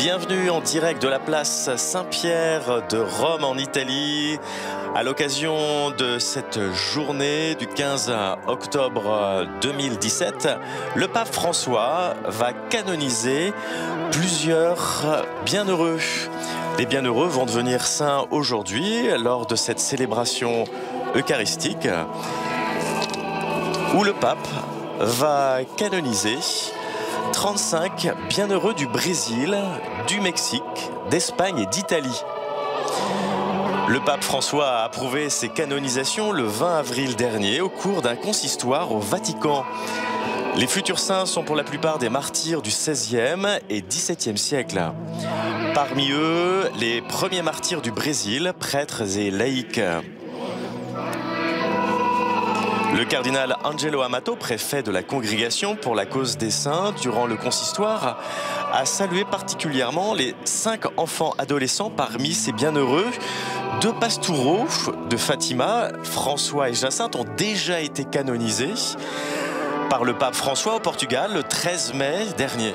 Bienvenue en direct de la place Saint-Pierre de Rome en Italie. À l'occasion de cette journée du 15 octobre 2017, le pape François va canoniser plusieurs bienheureux. Les bienheureux vont devenir saints aujourd'hui lors de cette célébration eucharistique où le pape va canoniser 35 bienheureux du Brésil, du Mexique, d'Espagne et d'Italie. Le pape François a approuvé ces canonisations le 20 avril dernier au cours d'un consistoire au Vatican. Les futurs saints sont pour la plupart des martyrs du XVIe et XVIIe siècle. Parmi eux, les premiers martyrs du Brésil, prêtres et laïcs. Le cardinal Angelo Amato, préfet de la Congrégation pour la cause des saints, durant le consistoire, a salué particulièrement les 5 enfants adolescents parmi ces bienheureux. 2 pastoureaux de Fatima, François et Jacinthe, ont déjà été canonisés par le pape François au Portugal le 13 mai dernier.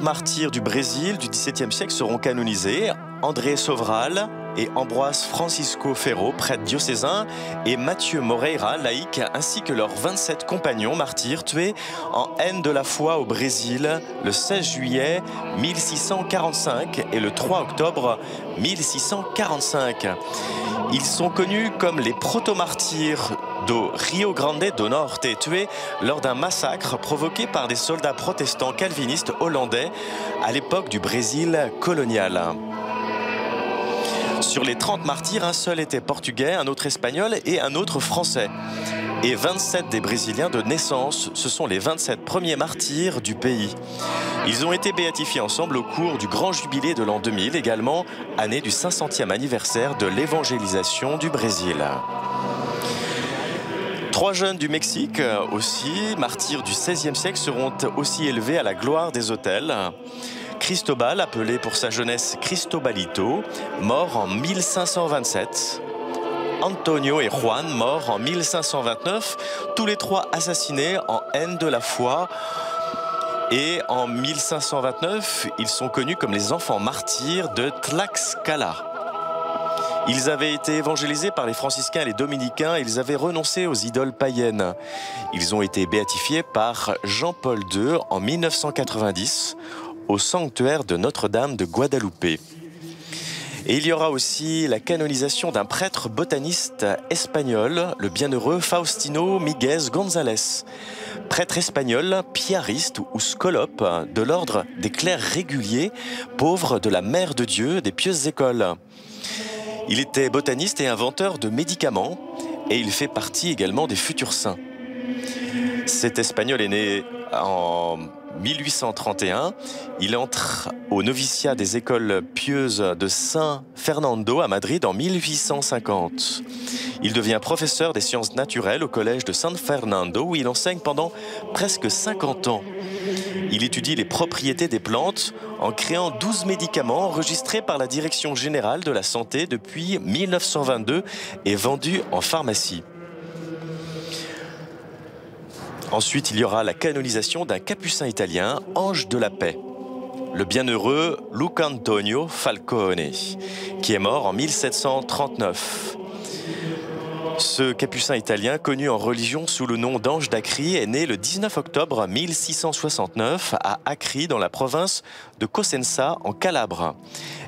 Martyrs du Brésil du XVIIe siècle seront canonisés. André Sobral et Ambroise Francisco Ferro, prêtre diocésain, et Mathieu Moreira, laïc, ainsi que leurs 27 compagnons martyrs tués en haine de la foi au Brésil le 16 juillet 1645 et le 3 octobre 1645. Ils sont connus comme les proto-martyrs do Rio Grande do Norte, tués lors d'un massacre provoqué par des soldats protestants calvinistes hollandais à l'époque du Brésil colonial. Sur les 30 martyrs, un seul était portugais, un autre espagnol et un autre français. Et 27 des Brésiliens de naissance, ce sont les 27 premiers martyrs du pays. Ils ont été béatifiés ensemble au cours du grand jubilé de l'an 2000, également année du 500e anniversaire de l'évangélisation du Brésil. 3 jeunes du Mexique, aussi martyrs du XVIe siècle, seront aussi élevés à la gloire des autels. Cristobal, appelé pour sa jeunesse Cristobalito, mort en 1527. Antonio et Juan, morts en 1529, tous les 3 assassinés en haine de la foi. Et en 1529, ils sont connus comme les enfants martyrs de Tlaxcala. Ils avaient été évangélisés par les franciscains et les dominicains et ils avaient renoncé aux idoles païennes. Ils ont été béatifiés par Jean-Paul II en 1990 au sanctuaire de Notre-Dame de Guadalupe. Et il y aura aussi la canonisation d'un prêtre botaniste espagnol, le bienheureux Faustino Miguez González. Prêtre espagnol, piariste ou scolope de l'ordre des clercs réguliers, pauvres de la Mère de Dieu des pieuses écoles. Il était botaniste et inventeur de médicaments et il fait partie également des futurs saints. Cet espagnol est né en 1831, il entre au noviciat des écoles pieuses de Saint Fernando à Madrid en 1850. Il devient professeur des sciences naturelles au collège de San Fernando où il enseigne pendant presque 50 ans. Il étudie les propriétés des plantes en créant 12 médicaments enregistrés par la Direction générale de la santé depuis 1922 et vendus en pharmacie. Ensuite, il y aura la canonisation d'un capucin italien, ange de la paix, le bienheureux Luca Antonio Falcone, qui est mort en 1739. Ce capucin italien, connu en religion sous le nom d'Ange d'Acri, est né le 19 octobre 1669 à Acri, dans la province de Cosenza, en Calabre.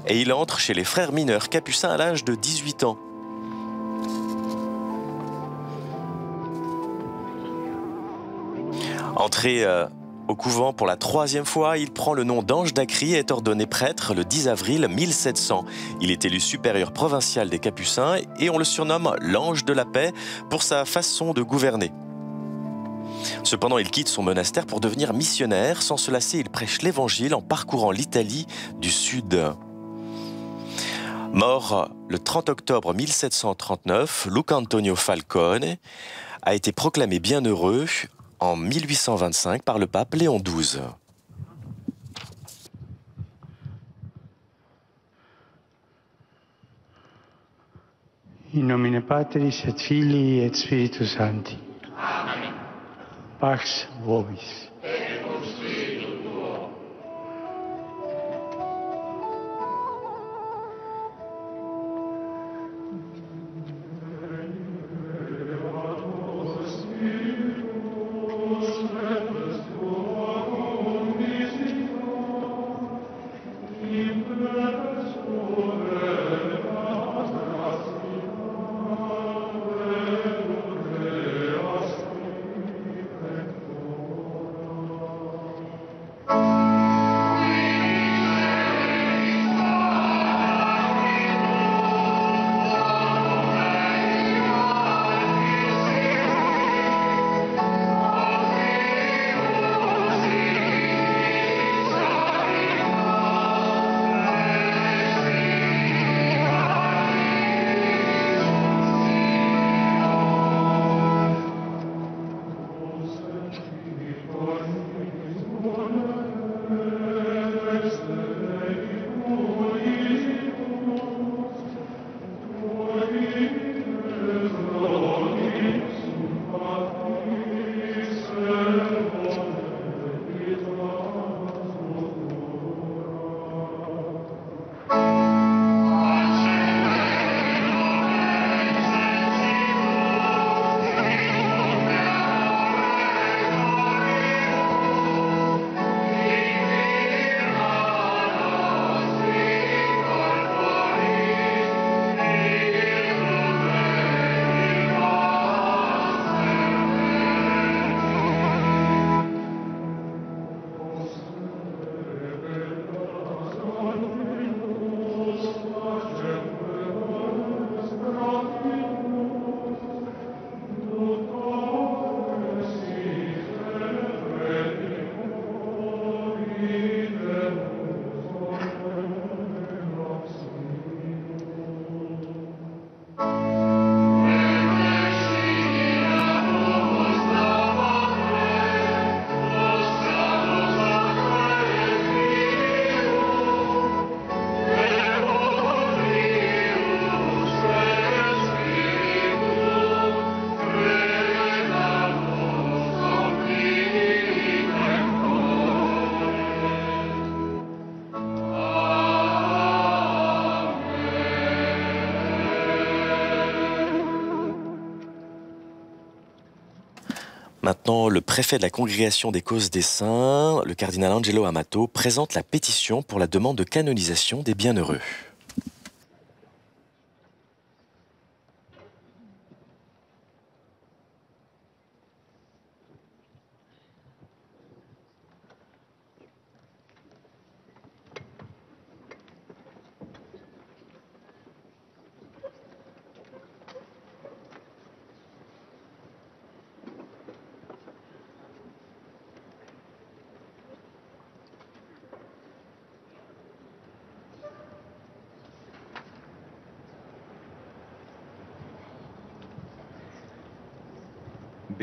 Et il entre chez les frères mineurs capucins à l'âge de 18 ans. Entré au couvent pour la 3e fois, il prend le nom d'Ange d'Acri et est ordonné prêtre le 10 avril 1700. Il est élu supérieur provincial des Capucins et on le surnomme l'Ange de la Paix pour sa façon de gouverner. Cependant, il quitte son monastère pour devenir missionnaire. Sans se lasser, il prêche l'Évangile en parcourant l'Italie du Sud. Mort le 30 octobre 1739, Luca Antonio Falcone a été proclamé bienheureux en 1825 par le pape Léon XII. In nomine Patris et Filii et Spiritus Sancti. Amen. Pax vobis. Et cum spiritu tuo. Maintenant, le préfet de la Congrégation des causes des saints, le cardinal Angelo Amato, présente la pétition pour la demande de canonisation des bienheureux.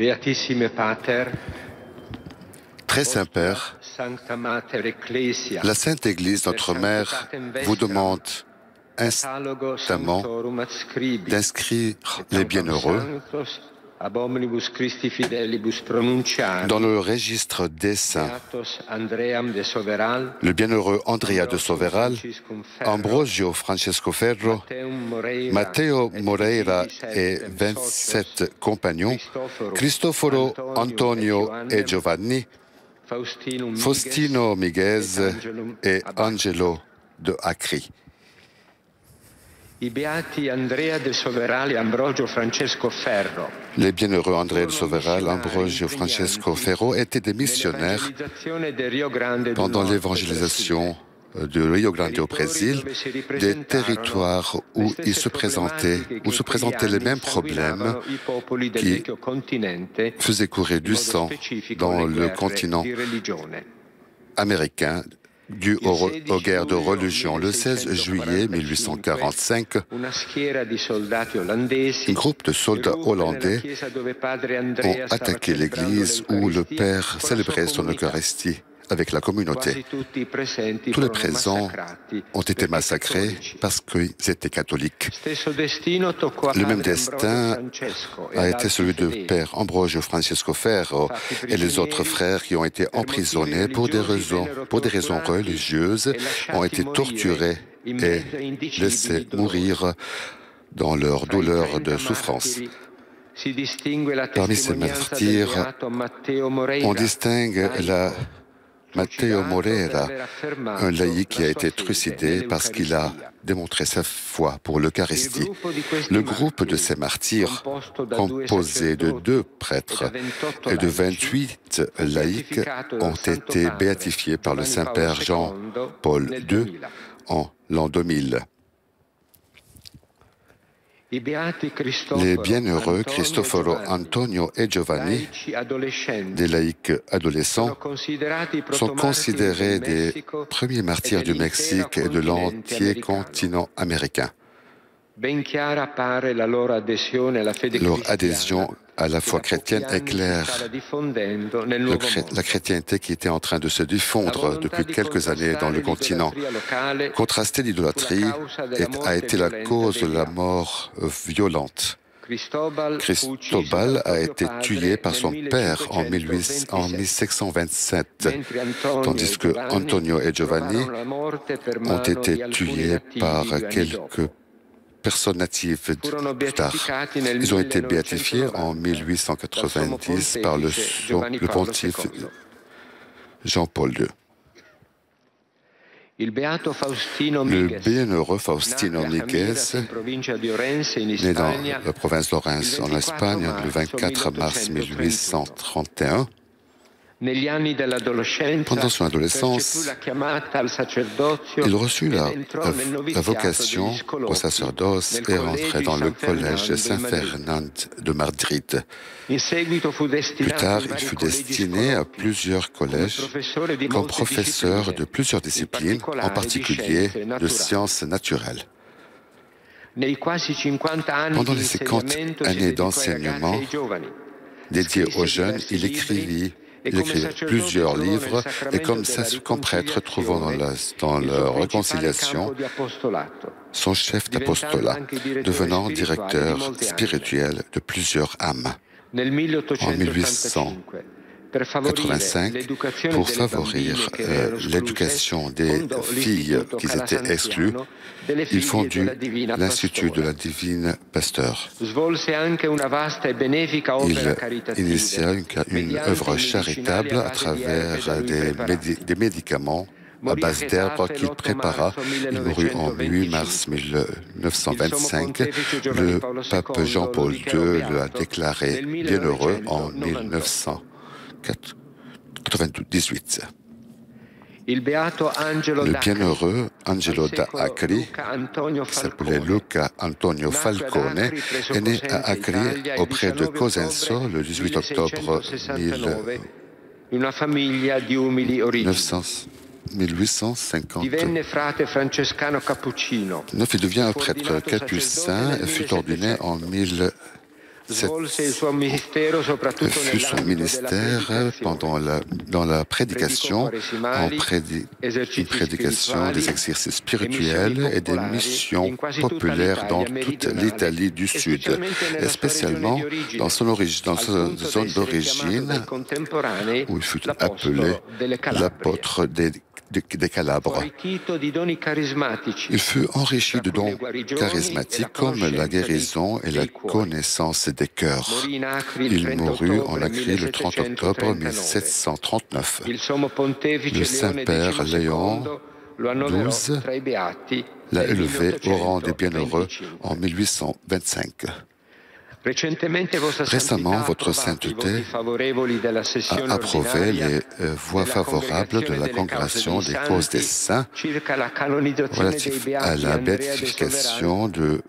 Beatissime Pater, Très Saint Père, Sancta Mater Ecclesia, la Sainte Église, notre Mère, vous demande instamment d'inscrire les bienheureux dans le registre des saints. Le bienheureux Andrea de Soveral, Ambrosio Francesco Ferro, Matteo Moreira et 27 compagnons, Cristoforo Antonio et Giovanni, Faustino Miguez et Angelo de Acri. Les bienheureux Andrea de Soveral et Ambrogio Francesco Ferro étaient des missionnaires pendant l'évangélisation du Rio Grande au Brésil, des territoires où se présentaient les mêmes problèmes qui faisaient courir du sang dans le continent américain due aux guerres de religion. Le 16 juillet 1845, un groupe de soldats hollandais ont attaqué l'église où le père célébrait son Eucharistie avec la communauté. Tous les présents ont été massacrés parce qu'ils étaient catholiques. Le même destin a été celui de père Ambrogio Francesco Ferro et les autres frères qui ont été emprisonnés pour des raisons religieuses, ont été torturés et laissés mourir dans leur douleur de souffrance. Parmi ces martyrs, on distingue Matteo Morera, un laïc qui a été trucidé parce qu'il a démontré sa foi pour l'Eucharistie. Le groupe de ces martyrs, composé de 2 prêtres et de 28 laïcs, ont été béatifiés par le Saint-Père Jean-Paul II en l'an 2000. Les bienheureux Cristoforo Antonio et Giovanni, des laïcs adolescents, sont considérés des premiers martyrs du Mexique et de l'entier continent américain. Leur adhésion à la foi chrétienne est claire. La chrétienté qui était en train de se diffondre depuis quelques années dans le continent, contrastée d'idolâtrie, a été la cause de la mort violente. Cristobal a été tué par son père en 1727, tandis que Antonio et Giovanni ont été tués par quelques personnes natives plus tard. Ils ont été béatifiés en 1890 par le pontife Jean-Paul II. Le bienheureux Faustino Miguez, né dans la province d'Orense en Espagne le 24 mars 1831, pendant son adolescence, il reçut la vocation au sacerdoce et rentrait dans le collège Saint-Fernand de Madrid. Plus tard, il fut destiné à plusieurs collèges comme professeur de plusieurs disciplines, en particulier de sciences naturelles. Pendant les 50 années d'enseignement dédiées aux jeunes, il écrivit plusieurs livres et comme prêtre trouvant dans leur réconciliation son chef d'apostolat, devenant directeur spirituel de plusieurs âmes. En 1885, pour favoriser l'éducation des filles qui étaient exclues, il fondut l'Institut de la Divine Pasteur. Il initia une œuvre charitable à travers des médicaments à base d'herbes qu'il prépara. Il mourut en 8 mars 1925. Le pape Jean-Paul II l'a déclaré bienheureux en 1998. Le bienheureux Angelo da Acri, qui s'appelait Luca Antonio Falcone, est né à Acri auprès de Cosenso le 18 octobre 1859. Il devient un prêtre capucin et fut ordonné en 1700. Fut son ministère dans la prédication, une prédication des exercices spirituels et des missions populaires dans toute l'Italie du Sud, et spécialement dans sa zone d'origine, où il fut appelé l'apôtre des Calabres. Il fut enrichi de dons charismatiques comme la guérison et la connaissance des cœurs. Il mourut en Acri le 30 octobre 1739. Le Saint-Père Léon XII l'a élevé au rang des bienheureux en 1825. Récemment, votre sainteté a approuvé les voix favorables de la Congrégation des causes des saints relatif à la béatification de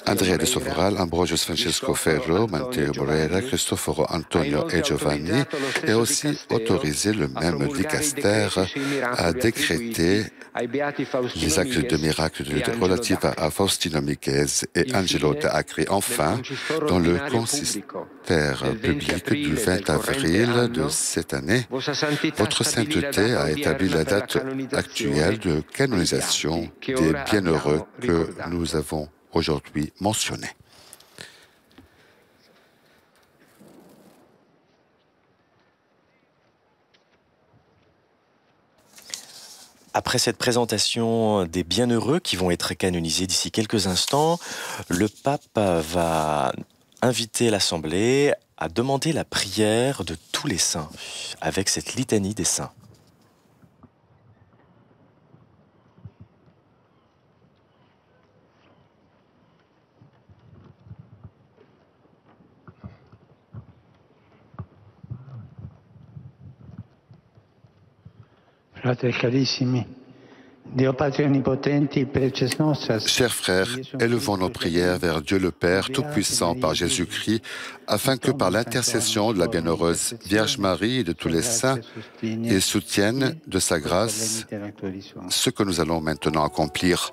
Andrea de Soveral, Ambrogio Francesco Ferro, Matteo Morera, Cristoforo Antonio et Giovanni, et aussi autorisé le même dicaster à décréter les actes de miracle relatifs à Faustino Michese et Angelo de Acri. Enfin, dans le consistoire public du 20 avril de cette année, votre sainteté a établi la date actuelle de canonisation des bienheureux que nous avons aujourd'hui mentionnés. Après cette présentation des bienheureux qui vont être canonisés d'ici quelques instants, le pape va inviter l'Assemblée à demander la prière de tous les saints avec cette litanie des saints. Chers frères, élevons nos prières vers Dieu le Père Tout-Puissant par Jésus-Christ, afin que par l'intercession de la bienheureuse Vierge Marie et de tous les saints, ils soutiennent de sa grâce ce que nous allons maintenant accomplir.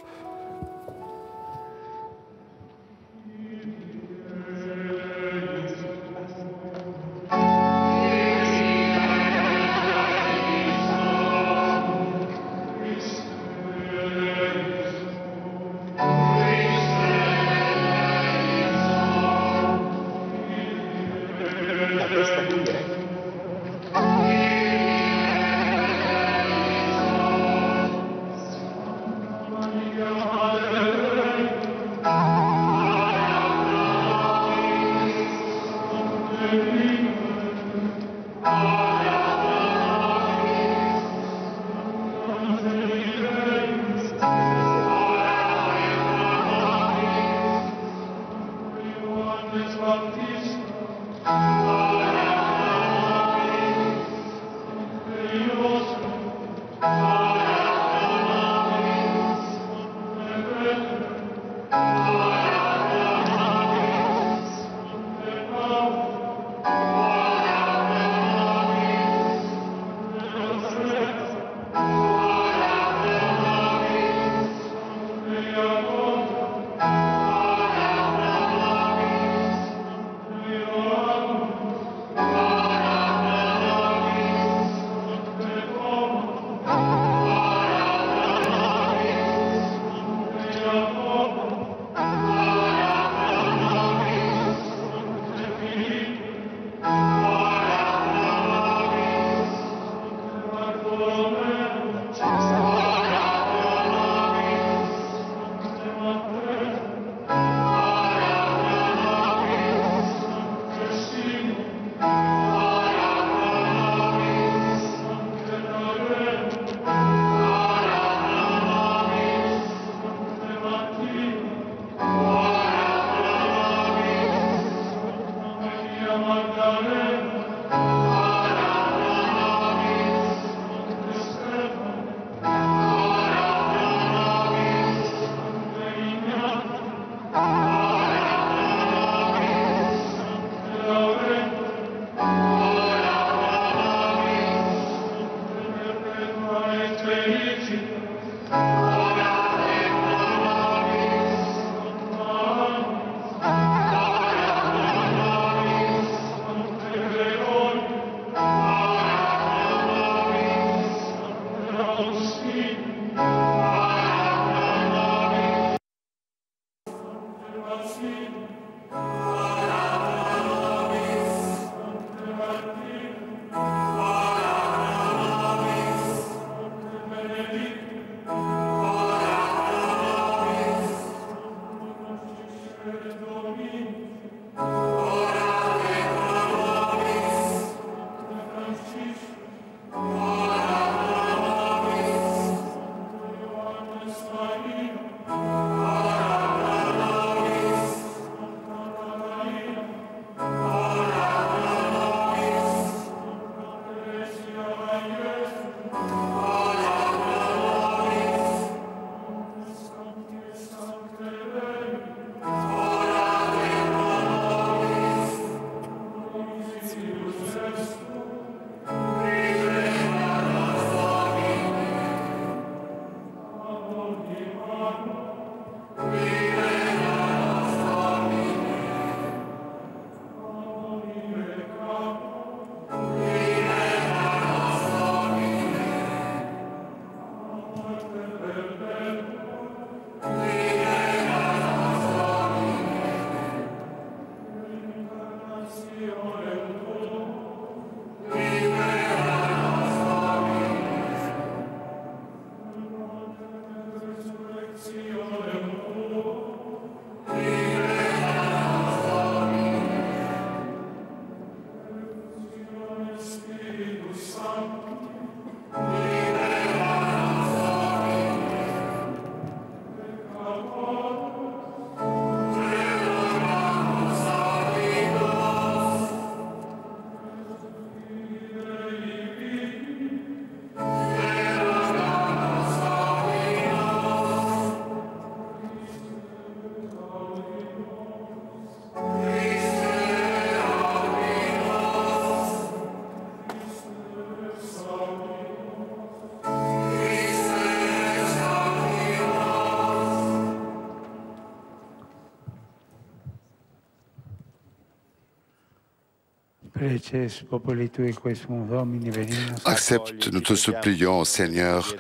Accepte, nous te supplions, Seigneur,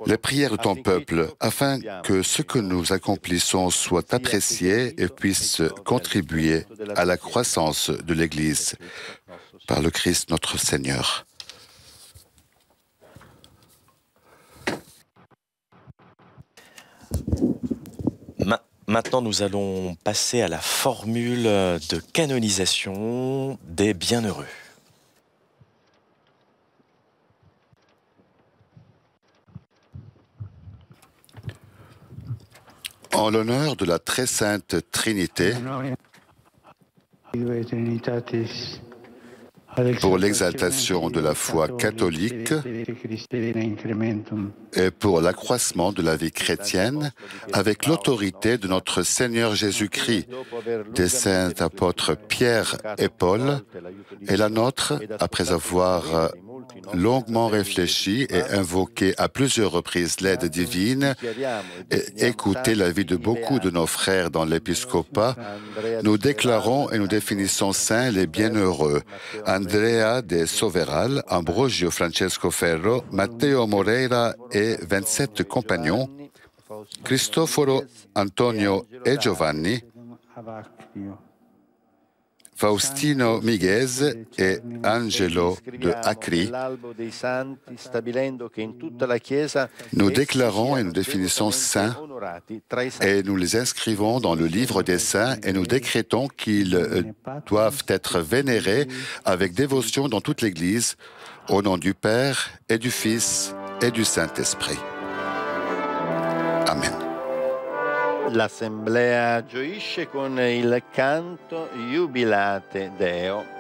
les prières de ton peuple, afin que ce que nous accomplissons soit apprécié et puisse contribuer à la croissance de l'Église par le Christ notre Seigneur. Maintenant, nous allons passer à la formule de canonisation des bienheureux. En l'honneur de la très sainte Trinité, pour l'exaltation de la foi catholique et pour l'accroissement de la vie chrétienne, avec l'autorité de notre Seigneur Jésus-Christ, des saints apôtres Pierre et Paul, et la nôtre, après avoir longuement réfléchi et invoqué à plusieurs reprises l'aide divine et écouté l'avis de beaucoup de nos frères dans l'épiscopat, nous déclarons et nous définissons saints les bienheureux. Andrea de Soveral, Ambrogio Francesco Ferro, Matteo Moreira et 27 compagnons, Cristoforo, Antonio et Giovanni, Faustino Miguez et Angelo de Acri. Nous déclarons et nous définissons saints et nous les inscrivons dans le livre des saints et nous décrétons qu'ils doivent être vénérés avec dévotion dans toute l'Église au nom du Père et du Fils et du Saint-Esprit. Amen. L'Assemblea gioisce con il canto Jubilate Deo.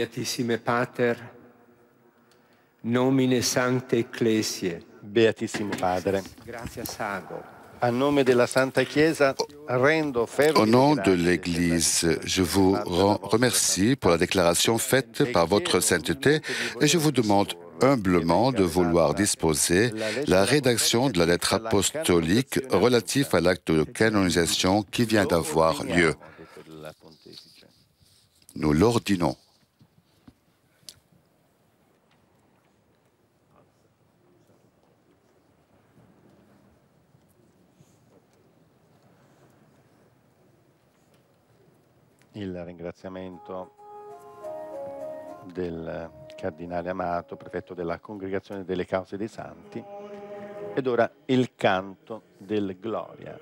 Beatissime Pater, nomine Sancte Ecclesiae. Beatissimo Padre, Gratias ago. Au nom de l'Église, je vous remercie pour la déclaration faite par votre sainteté et je vous demande humblement de vouloir disposer la rédaction de la lettre apostolique relative à l'acte de canonisation qui vient d'avoir lieu. Nous l'ordonnons. Il ringraziamento del Cardinale Amato, prefetto della Congregazione delle Cause dei Santi, ed ora il canto del Gloria.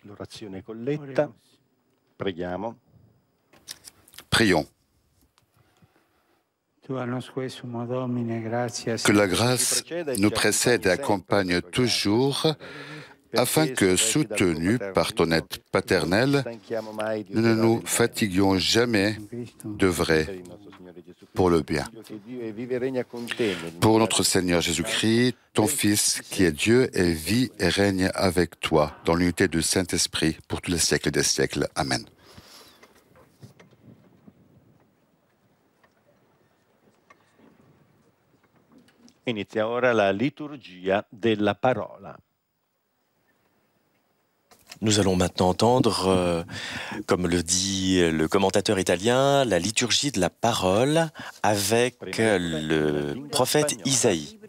L'orazione colletta. Preghiamo. Prions. Que la grâce nous précède et accompagne toujours, afin que, soutenus par ton aide paternelle, nous ne nous fatiguions jamais d'œuvrer pour le bien. Pour notre Seigneur Jésus-Christ, ton Fils, qui est Dieu et vit et règne avec toi, dans l'unité du Saint-Esprit, pour tous les siècles des siècles. Amen. Inizia ora la liturgia della parola. Nous allons maintenant entendre, comme le dit le commentateur italien, la liturgie de la parole avec le prophète Isaïe,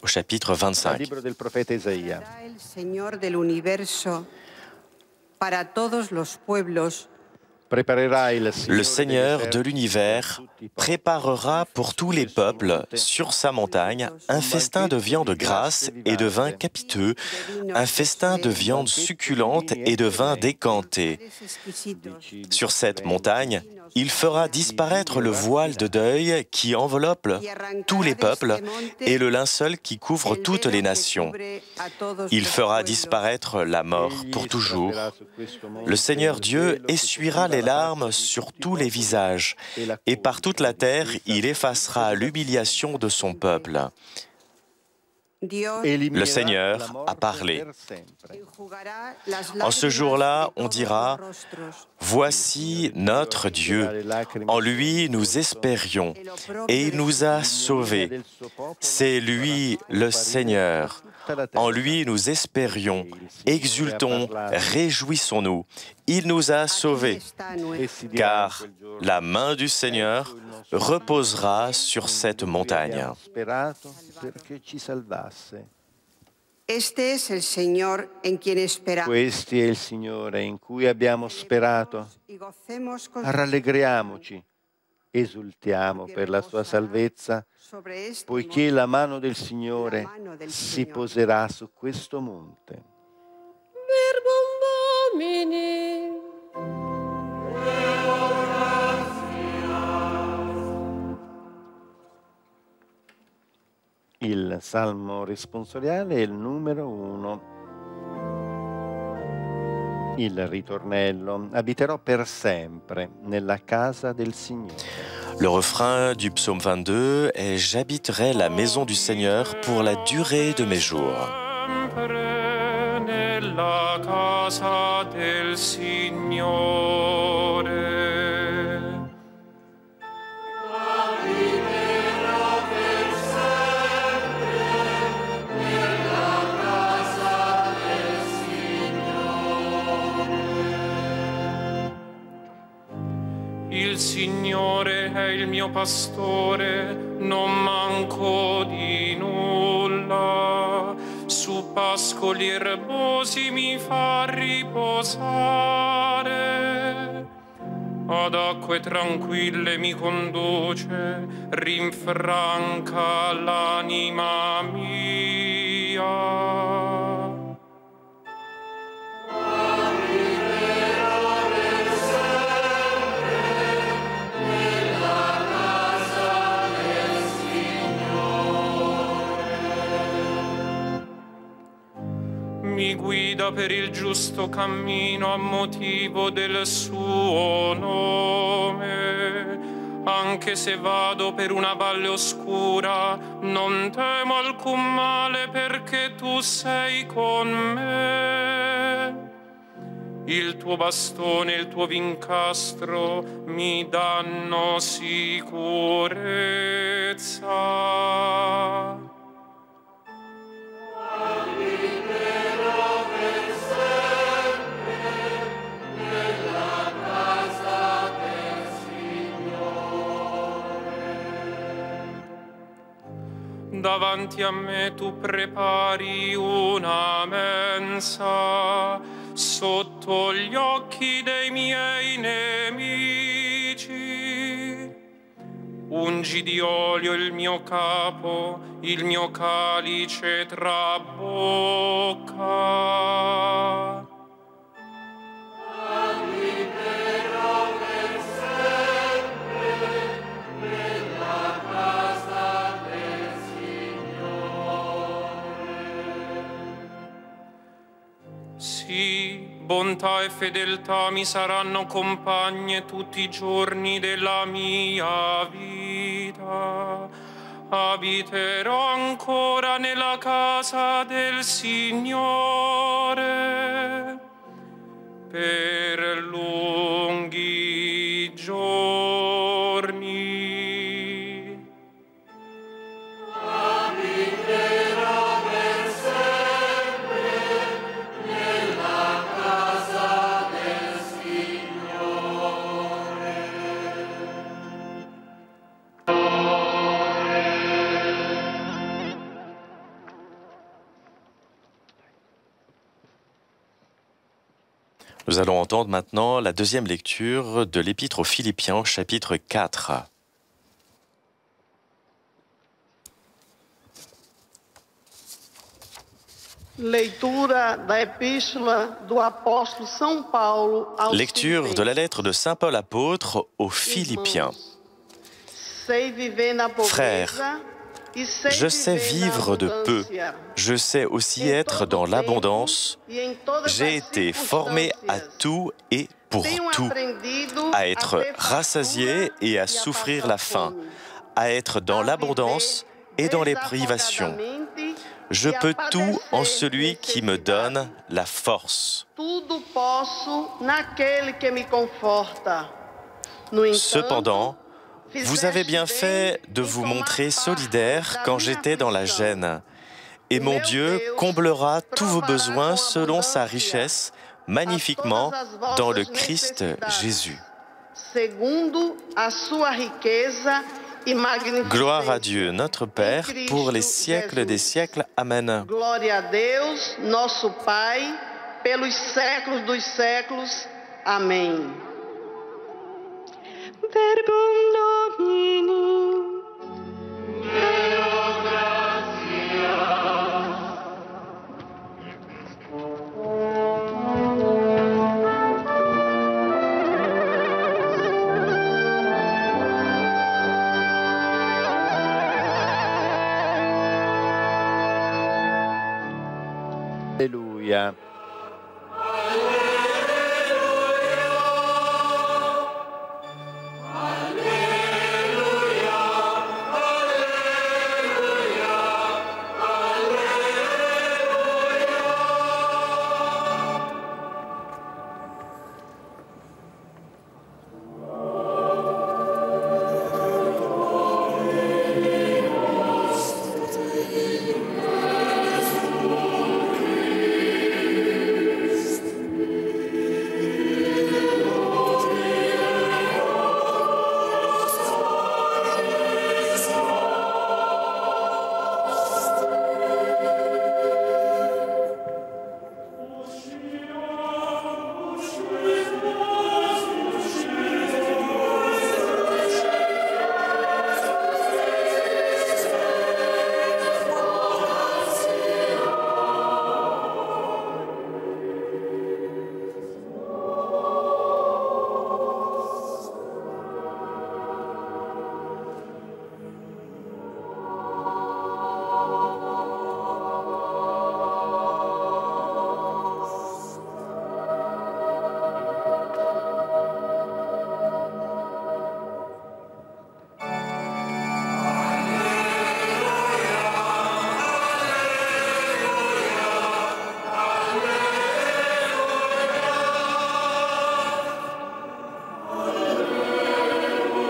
au chapitre 25. Libro del profeta Isaia. El Señor del universo para todos los pueblos. Le Seigneur de l'univers préparera pour tous les peuples sur sa montagne un festin de viande grasse et de vin capiteux, un festin de viande succulente et de vin décanté. Sur cette montagne, Il fera disparaître le voile de deuil qui enveloppe tous les peuples et le linceul qui couvre toutes les nations. Il fera disparaître la mort pour toujours. Le Seigneur Dieu essuiera les larmes sur tous les visages, et par toute la terre, il effacera l'humiliation de son peuple. Le Seigneur a parlé. En ce jour-là, on dira, « Voici notre Dieu. En lui nous espérions, et il nous a sauvés. C'est lui le Seigneur. En lui nous espérions, exultons, réjouissons-nous. Il nous a sauvés, car la main du Seigneur reposera sur cette montagne. » Questi è il Signore in cui abbiamo sperato. Rallegriamoci, esultiamo per la sua salvezza, poiché la mano del Signore si poserà su questo monte. Verbum Domini. Il salmo responsoriale è il numero 1. Il ritornello: abiterò per sempre nella casa del Signore. Le refrain du psaume 22 est « J'habiterai la maison du Seigneur pour la durée de mes jours ». Nella casa del Signore. Il Signore è il mio pastore, non manco di nulla. Su pascoli erbosi mi fa riposare. Ad acque tranquille mi conduce, rinfranca l'anima mia. Mi guida per il giusto cammino a motivo del suo nome. Anche se vado per una valle oscura, non temo alcun male perché tu sei con me. Il tuo bastone e il tuo vincastro mi danno sicurezza. Davanti a me tu prepari una mensa sotto gli occhi dei miei nemici. Ungi di olio il mio capo, il mio calice trabocca. Sì, bontà e fedeltà mi saranno compagne tutti i giorni della mia vita. Abiterò ancora nella casa del Signore per lunghi giorni. Nous allons entendre maintenant la deuxième lecture de l'Épître aux Philippiens, chapitre 4. Lecture de la lettre de Saint Paul apôtre aux Philippiens. Frères, je sais vivre de peu, je sais aussi être dans l'abondance. J'ai été formé à tout et pour tout, à être rassasié et à souffrir la faim, à être dans l'abondance et dans les privations. Je peux tout en celui qui me donne la force. Cependant, vous avez bien fait de vous montrer solidaire quand j'étais dans la gêne. Et mon Dieu comblera tous vos besoins selon sa richesse, magnifiquement, dans le Christ Jésus. Gloire à Dieu, notre Père, pour les siècles des siècles. Amen. Glória a Deus, nosso Pai, pelos séculos dos séculos. Amém. Verbum Domini. Deo gratia. Alleluia.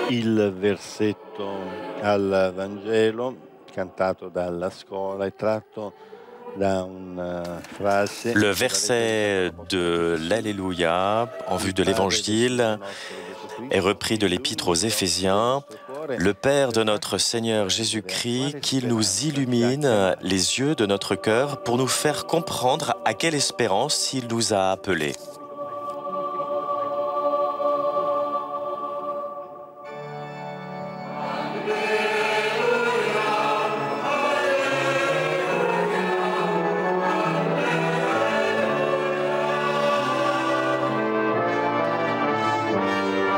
Il versetto al Vangelo cantato dalla scuola è tratto da una frase. Le verset de l'Alléluia en vue de l'Évangile est repris de l'Épître aux Éphésiens. Le Père de notre Seigneur Jésus-Christ, qu'il nous illumine les yeux de notre cœur pour nous faire comprendre à quelle espérance il nous a appelés.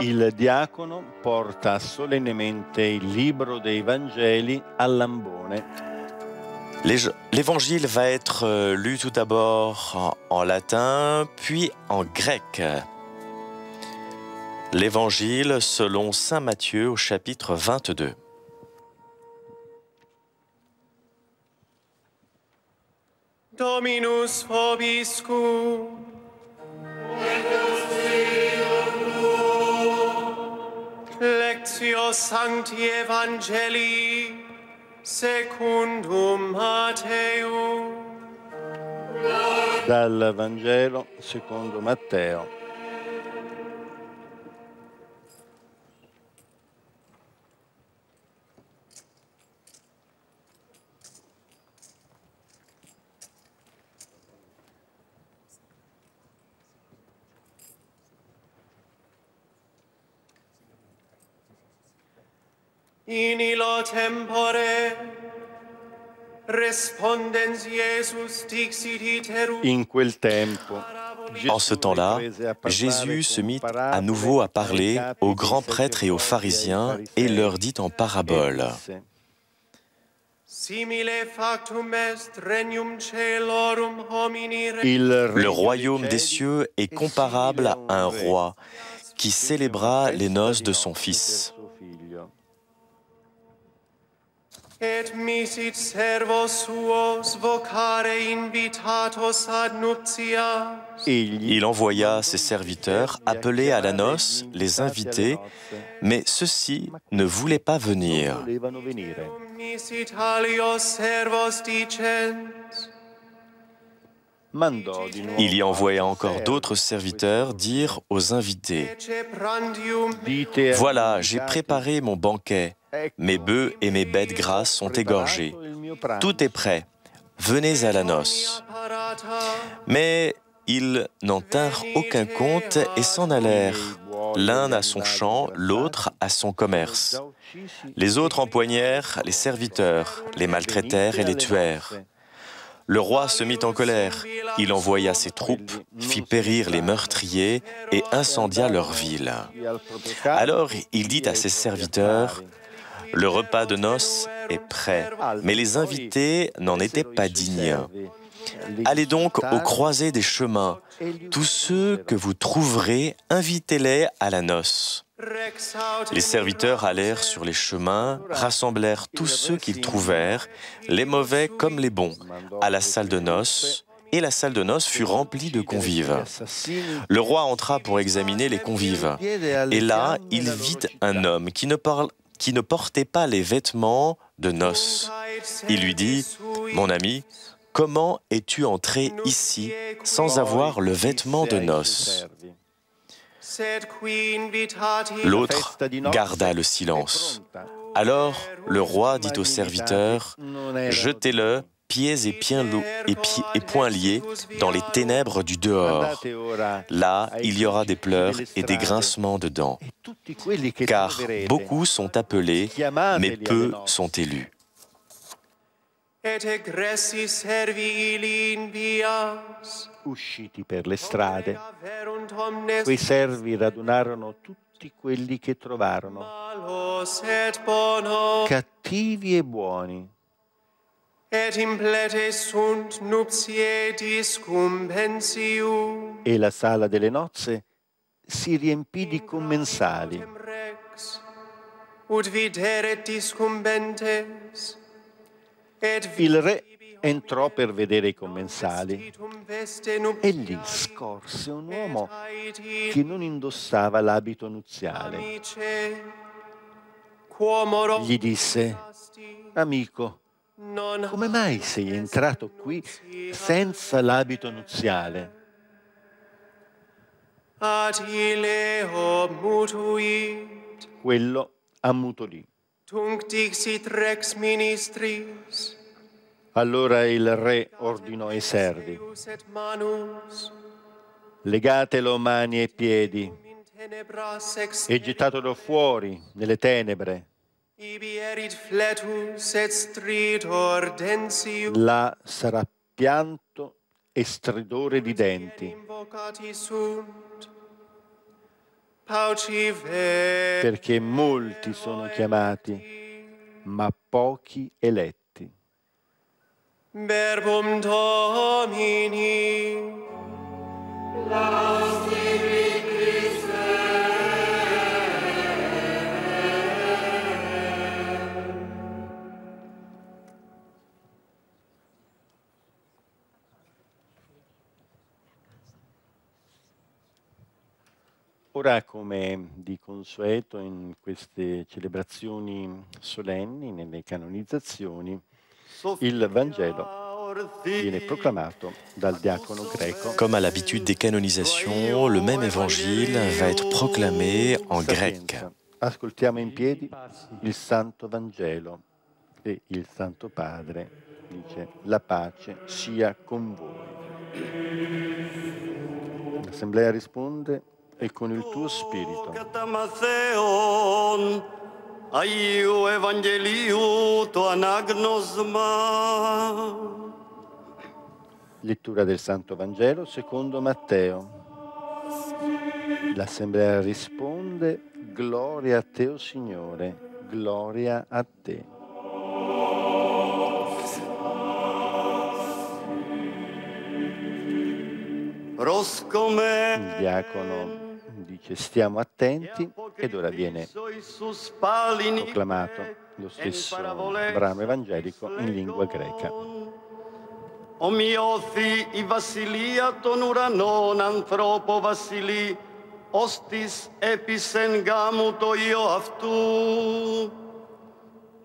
Il diacono porta solennemente il libro dei Vangeli all'ambone. L'évangile va être lu tout d'abord en latin, puis en grec. L'évangile selon saint Matthieu au chapitre 22. Dominus vobiscum. Lectio Sancti Evangelii secundum Matteo. Dal Vangelo secondo Matteo. In illo tempore In quel tempo, En ce temps-là, Jésus se mit à nouveau à parler aux grands prêtres et aux pharisiens et leur dit en parabole. Le royaume des cieux est comparable à un roi qui célébra les noces de son fils. Et misit servos suos vocare invitatos ad nuptias. Il envoya ses serviteurs appeler à la noce les invités, mais ceux-ci ne voulaient pas venir. Misit alios servos dicens. Il y envoya encore d'autres serviteurs dire aux invités, « Voilà, j'ai préparé mon banquet, mes bœufs et mes bêtes grasses sont égorgés. Tout est prêt, venez à la noce. » Mais ils n'en tinrent aucun compte et s'en allèrent, l'un à son champ, l'autre à son commerce. Les autres empoignèrent les serviteurs, les maltraitèrent et les tuèrent. Le roi se mit en colère, il envoya ses troupes, fit périr les meurtriers et incendia leur ville. Alors il dit à ses serviteurs, « Le repas de noces est prêt, mais les invités n'en étaient pas dignes. Allez donc aux croisées des chemins, tous ceux que vous trouverez, invitez-les à la noce. » Les serviteurs allèrent sur les chemins, rassemblèrent tous ceux qu'ils trouvèrent, les mauvais comme les bons, à la salle de noces, et la salle de noces fut remplie de convives. Le roi entra pour examiner les convives, et là, il vit un homme qui ne portait pas les vêtements de noces. Il lui dit, « Mon ami, comment es-tu entré ici sans avoir le vêtement de noces ?» L'autre garda le silence. Alors le roi dit aux serviteurs, « Jetez-le, pieds et poings liés, dans les ténèbres du dehors. Là, il y aura des pleurs et des grincements de dents, car beaucoup sont appelés, mais peu sont élus. » Usciti per le strade, quei servi radunarono tutti quelli che trovarono, cattivi e buoni, e la sala delle nozze si riempì di commensali. Il re entrò per vedere i commensali e lì scorse un uomo che non indossava l'abito nuziale. Gli disse, amico, come mai sei entrato qui senza l'abito nuziale? Quello ammutolì. Allora il re ordinò ai servi, legatelo mani e piedi e gettatelo fuori nelle tenebre. Là sarà pianto e stridore di denti, perché molti sono chiamati, ma pochi eletti. Verbum Domini. Laus tibi Christe. Ora, come di consueto in queste celebrazioni solenni, nelle canonizzazioni, il Vangelo viene proclamato dal diacono greco. Comme à l'habitude des canonisations, le même évangile va être proclamé en grec. Ascoltiamo in piedi il Santo Vangelo e il Santo Padre dice: la pace sia con voi. L'Assemblea risponde: e con il tuo spirito. Αγίου Ευαγγελίου το ανάγνωσμα. Lettura del Santo Vangelo secondo Matteo. L'assemblea risponde: Gloria a te, o Signore, gloria a te. Il diacono dice: stiamo attenti, ed ora viene proclamato lo stesso brano evangelico in lingua greca. Ομοιώθη η βασιλεία των ουρανών ανθρώπο βασιλεί, ώστις έπισεν γάμου το Υιό αυτού.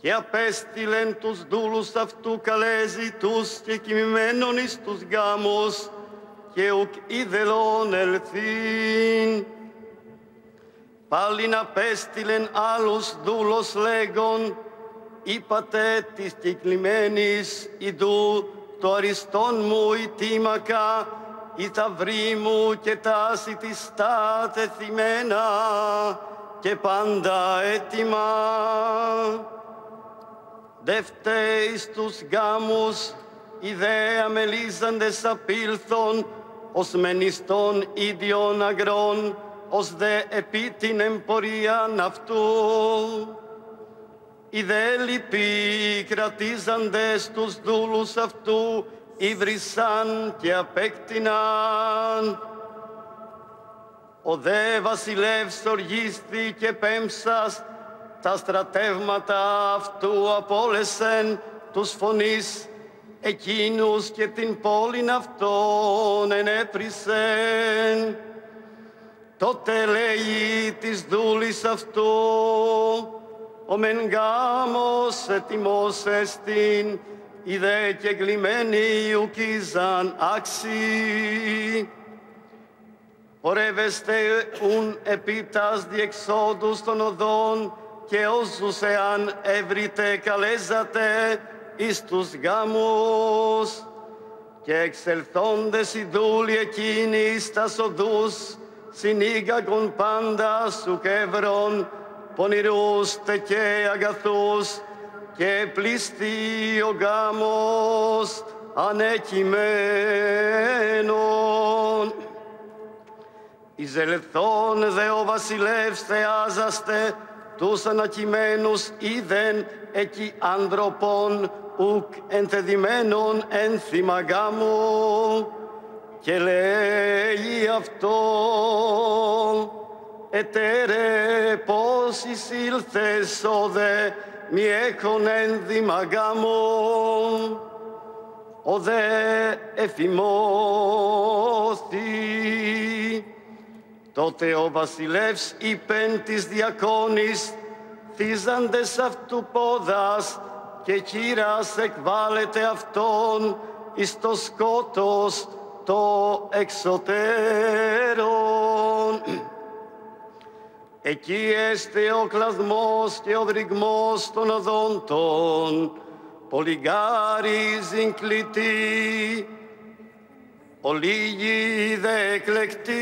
Και απέστειλεν τους δούλους αυτού καλέζει τους και κοιμημένων εις τους γάμους, και ουκ είδελον ελθύν. Πάλιν απέστειλεν άλλους δούλος λέγον, είπατε της κυκλημένης ιδού το αριστόν μου η τίμακα, η ταυρή μου και τάση της τα τεθυμένα και πάντα έτοιμα. Δε φταίει εις τους γάμους, ιδέα μελίζαντες απήλθον, ως μενιστών ίδιων αγρών, ως δε επί την εμπορίαν αυτού. Οι δε λοιποί κρατίζαντες τους δούλους αυτού υβρισαν και απέκτηναν. Ο δε βασιλεύς οργίστη και πέμψας τα στρατεύματα αυτού απόλεσεν τους φωνείς εκείνους και την πόλην αυτών ενέπρισεν. Τότε λέει της δούλης αυτού, ο μεν γάμος έτοιμος εστίν, οι δε και κλειμένοι ουκίζαν άξι. Πορεύεστε ουν επί τας διεξόδους των οδών, και όσους εάν εύρητε καλέζατε εις τους γάμους. Και εξελθόντες οι δούλοι εκείνοι εις τας οδούς, συνήγαγον πάντα σου κεύρων, πονηρούς τε και αγαθούς, και πλήστη ο γάμος ανεκειμένων. Εις ελθόν δε ο βασιλεύς θεάζαστε, τους ανακειμένους είδεν εκεί άνθρωπων, ουκ ενθεδημένων ένθυμα γάμου, και λέει αυτό, ετέρε πώς εισήλθες ο δε μη έχων ένδυμα γάμου, ο δε εφημώθη. Τότε ο βασιλεύς είπεν της διακόνης, θύζαντες αυτού πόδας, και κύρας εκβάλλεται αυτόν εις το σκότος το εξωτέρων. Εκεί έστε ο κλαδμός και ο βρυγμός των οδών των, πολυγάριζιν κλητή, ολίγοι δε εκλεκτοί.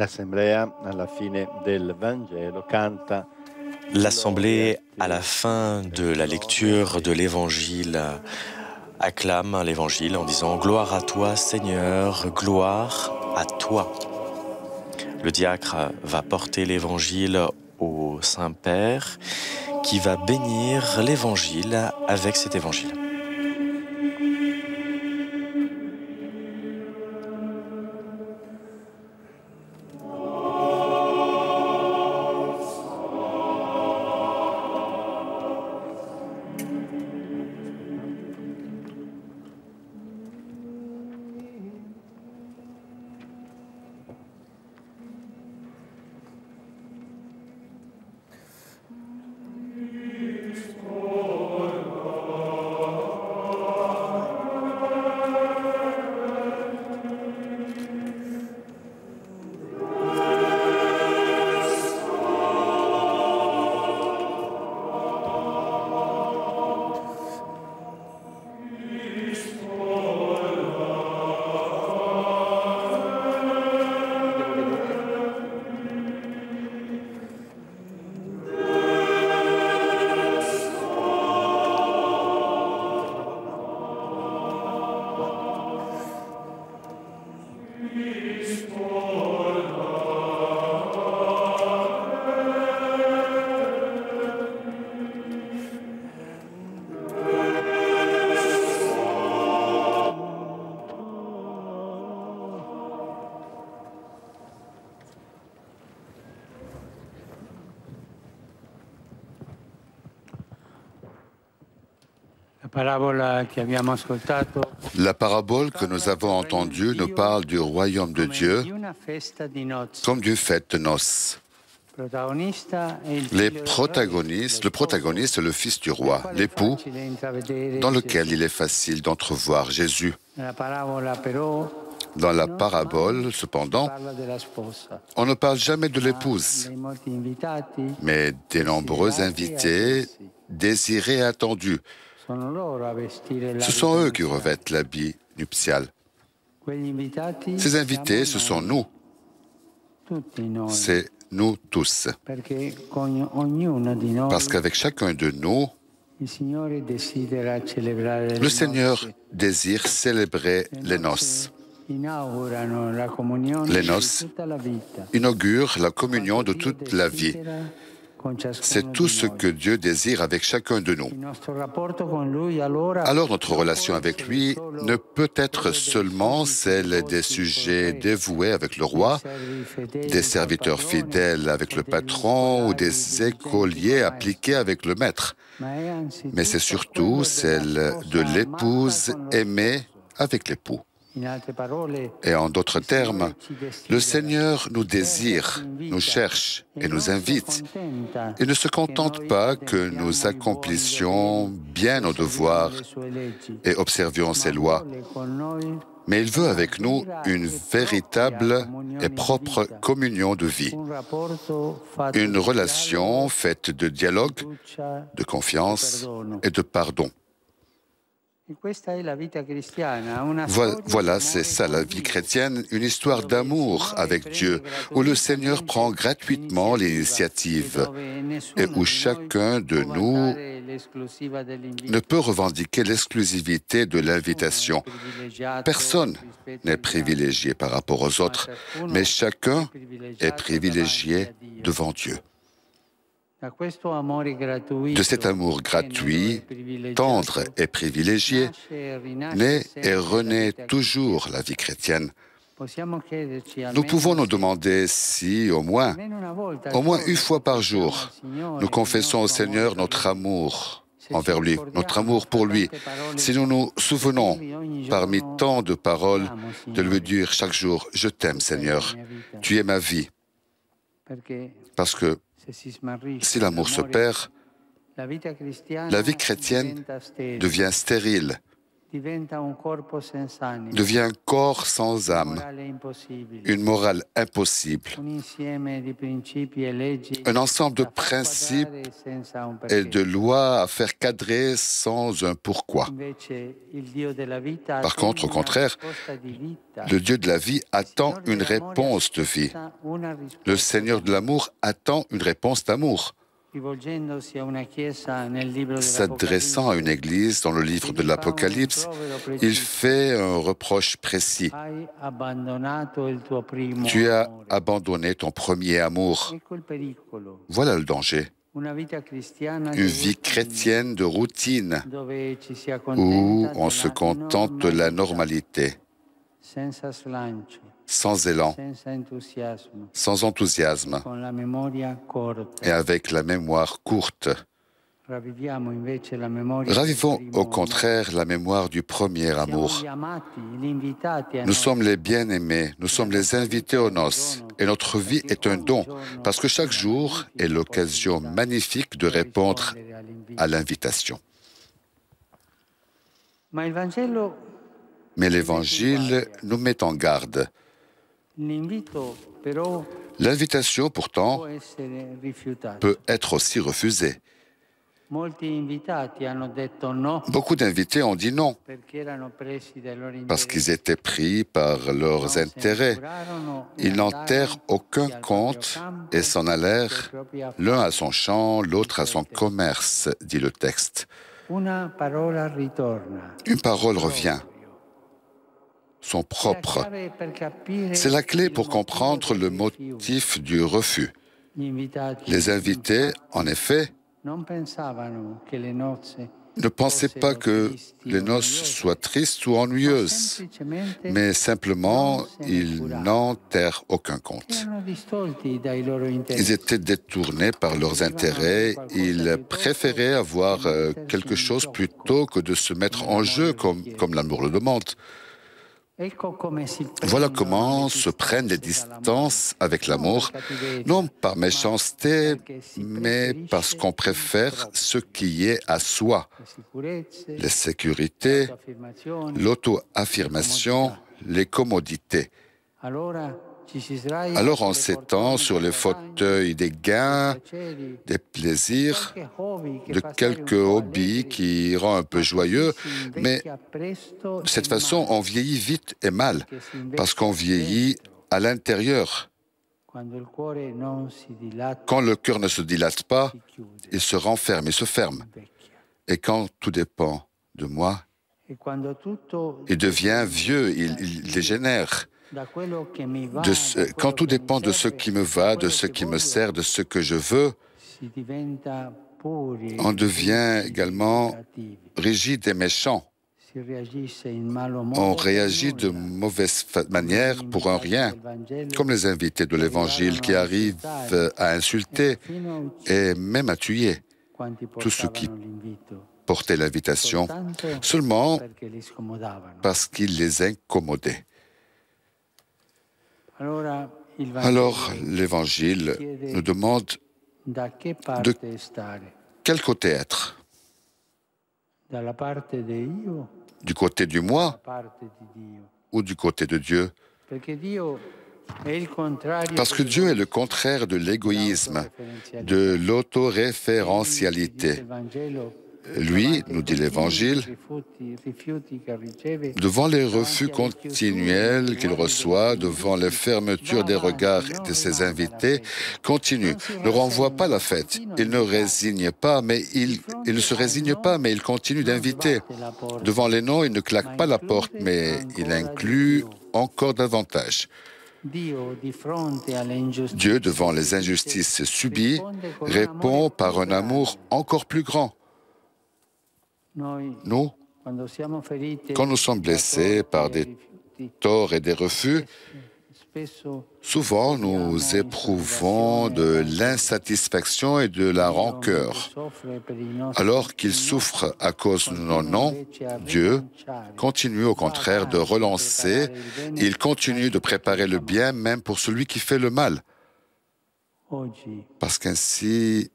L'assemblea alla fine del Vangelo canta. L'assemblée, à la fin de la lecture de l'Évangile, acclame l'Évangile en disant « Gloire à toi, Seigneur, gloire à toi ». Le diacre va porter l'Évangile au Saint-Père qui va bénir l'Évangile avec cet Évangile. La parabole que nous avons entendue nous parle du royaume de Dieu comme d'une fête de noces. Le protagoniste est le fils du roi, l'époux, dans lequel il est facile d'entrevoir Jésus. Dans la parabole, cependant, on ne parle jamais de l'épouse, mais des nombreux invités désirés et attendus. Ce sont eux qui revêtent l'habit nuptial. Ces invités, ce sont nous. C'est nous tous. Parce qu'avec chacun de nous, le Seigneur désire célébrer les noces. Les noces inaugurent la communion de toute la vie. C'est tout ce que Dieu désire avec chacun de nous. Alors notre relation avec lui ne peut être seulement celle des sujets dévoués avec le roi, des serviteurs fidèles avec le patron ou des écoliers appliqués avec le maître, mais c'est surtout celle de l'épouse aimée avec l'époux. Et en d'autres termes, le Seigneur nous désire, nous cherche et nous invite. Il ne se contente pas que nous accomplissions bien nos devoirs et observions ses lois, mais il veut avec nous une véritable et propre communion de vie, une relation faite de dialogue, de confiance et de pardon. Voilà, c'est ça la vie chrétienne, une histoire d'amour avec Dieu, où le Seigneur prend gratuitement l'initiative et où chacun de nous ne peut revendiquer l'exclusivité de l'invitation. Personne n'est privilégié par rapport aux autres, mais chacun est privilégié devant Dieu. De cet amour gratuit, tendre et privilégié, naît et renaît toujours la vie chrétienne. Nous pouvons nous demander si, au moins une fois par jour, nous confessons au Seigneur notre amour envers lui, notre amour pour lui, si nous nous souvenons, parmi tant de paroles, de lui dire chaque jour « Je t'aime, Seigneur, tu es ma vie ». Parce que si l'amour se perd, la vie chrétienne devient stérile, devient un corps sans âme, une morale impossible, un ensemble de principes et de lois à faire cadrer sans un pourquoi. Par contre, au contraire, le Dieu de la vie attend une réponse de vie. Le Seigneur de l'amour attend une réponse d'amour. S'adressant à une église dans le livre de l'Apocalypse, il fait un reproche précis. Tu as abandonné ton premier amour. Voilà le danger. Une vie chrétienne de routine où on se contente de la normalité, sans élan, sans enthousiasme et avec la mémoire courte. Ravivons au contraire la mémoire du premier amour. Nous sommes les bien-aimés, nous sommes les invités aux noces et notre vie est un don parce que chaque jour est l'occasion magnifique de répondre à l'invitation. Mais l'Évangile nous met en garde. L'invitation, pourtant, peut être aussi refusée. Beaucoup d'invités ont dit non, parce qu'ils étaient pris par leurs intérêts. Ils n'en terrent aucun compte et s'en allèrent, l'un à son champ, l'autre à son commerce, dit le texte. Une parole revient. sont propres. C'est la clé pour comprendre le motif du refus. Les invités, en effet, ne pensaient pas que les noces soient tristes ou ennuyeuses, mais simplement, ils n'en terrent aucun compte. Ils étaient détournés par leurs intérêts, ils préféraient avoir quelque chose plutôt que de se mettre en jeu comme l'amour le demande. Voilà comment se prennent les distances avec l'amour, non par méchanceté, mais parce qu'on préfère ce qui est à soi. Les sécurités, l'auto-affirmation, les commodités. Alors on s'étend sur les fauteuils des gains, des plaisirs, de quelques hobbies qui rendent un peu joyeux, mais de cette façon, on vieillit vite et mal, parce qu'on vieillit à l'intérieur. Quand le cœur ne se dilate pas, il se renferme, il se ferme. Et quand tout dépend de moi, il devient vieux, il dégénère. Quand tout dépend de ce qui me va, de ce qui me sert, de ce que je veux, on devient également rigide et méchant. On réagit de mauvaise manière pour un rien, comme les invités de l'Évangile qui arrivent à insulter et même à tuer tous ceux qui portaient l'invitation, seulement parce qu'ils les incommodaient. Alors, l'Évangile nous demande de quel côté être? Du côté du moi ou du côté de Dieu? Parce que Dieu est le contraire de l'égoïsme, de l'autoréférentialité. Lui, nous dit l'Évangile, devant les refus continuels qu'il reçoit, devant les fermetures des regards de ses invités, continue, ne renvoie pas la fête. Il ne résigne pas, mais il ne se résigne pas, mais il continue d'inviter. Devant les noms, il ne claque pas la porte, mais il inclut encore davantage. Dieu, devant les injustices subies, répond par un amour encore plus grand. Nous, quand nous sommes blessés par des torts et des refus, souvent nous éprouvons de l'insatisfaction et de la rancœur. Alors qu'il souffre à cause de nos noms, Dieu continue au contraire de relancer, il continue de préparer le bien même pour celui qui fait le mal. Parce qu'ainsi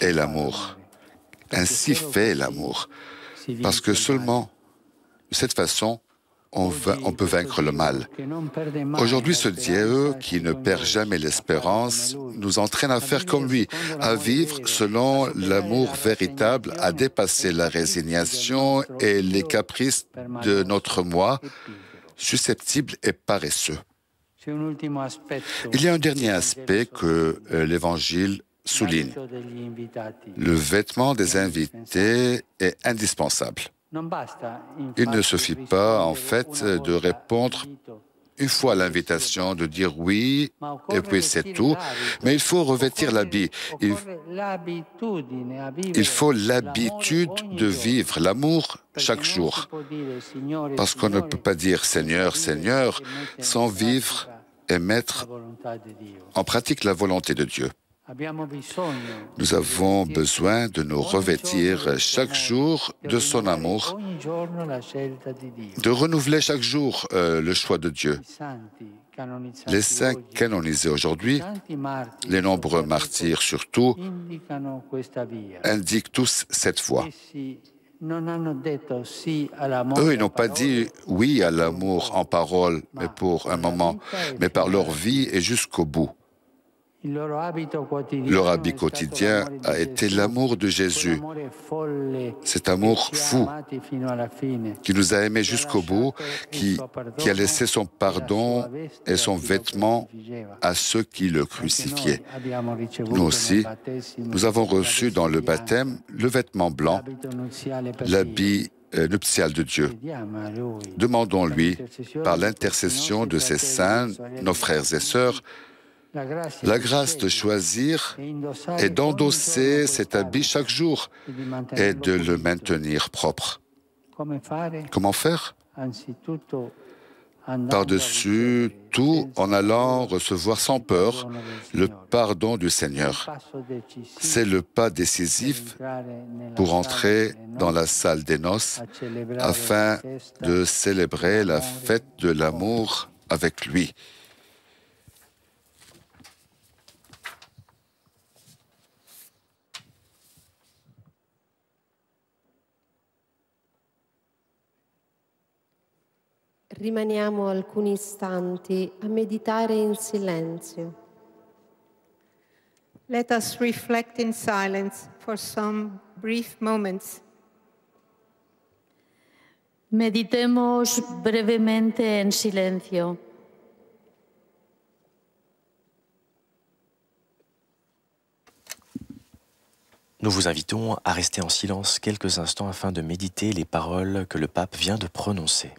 est l'amour. Ainsi fait l'amour. Parce que seulement de cette façon, on peut vaincre le mal. Aujourd'hui, ce Dieu qui ne perd jamais l'espérance nous entraîne à faire comme lui, à vivre selon l'amour véritable, à dépasser la résignation et les caprices de notre moi, susceptible et paresseux. Il y a un dernier aspect que l'Évangile souligne. Le vêtement des invités est indispensable. Il ne suffit pas, en fait, de répondre une fois à l'invitation, de dire oui, et puis c'est tout. Mais il faut revêtir l'habit. Il faut l'habitude de vivre l'amour chaque jour. Parce qu'on ne peut pas dire « Seigneur, Seigneur » sans vivre et mettre en pratique la volonté de Dieu. Nous avons besoin de nous revêtir chaque jour de son amour, de renouveler chaque jour le choix de Dieu. Les saints canonisés aujourd'hui, les nombreux martyrs surtout, indiquent tous cette voie. Eux, ils n'ont pas dit oui à l'amour en parole, mais pour un moment, mais par leur vie et jusqu'au bout. Leur habit quotidien a été l'amour de Jésus, cet amour fou qui nous a aimés jusqu'au bout, qui a laissé son pardon et son vêtement à ceux qui le crucifiaient. Nous aussi, nous avons reçu dans le baptême le vêtement blanc, l'habit nuptiale de Dieu. Demandons-lui, par l'intercession de ces saints, nos frères et sœurs, la grâce de choisir et d'endosser cet habit chaque jour et de le maintenir propre. Comment faire? Par-dessus tout, en allant recevoir sans peur le pardon du Seigneur. C'est le pas décisif pour entrer dans la salle des noces afin de célébrer la fête de l'amour avec lui. Rimaniamo alcuni istanti a meditare in silenzio. Let us reflect in silence for some brief moments. Meditemos brevemente en silencio. Nous vous invitons à rester en silence quelques instants afin de méditer les paroles que le pape vient de prononcer.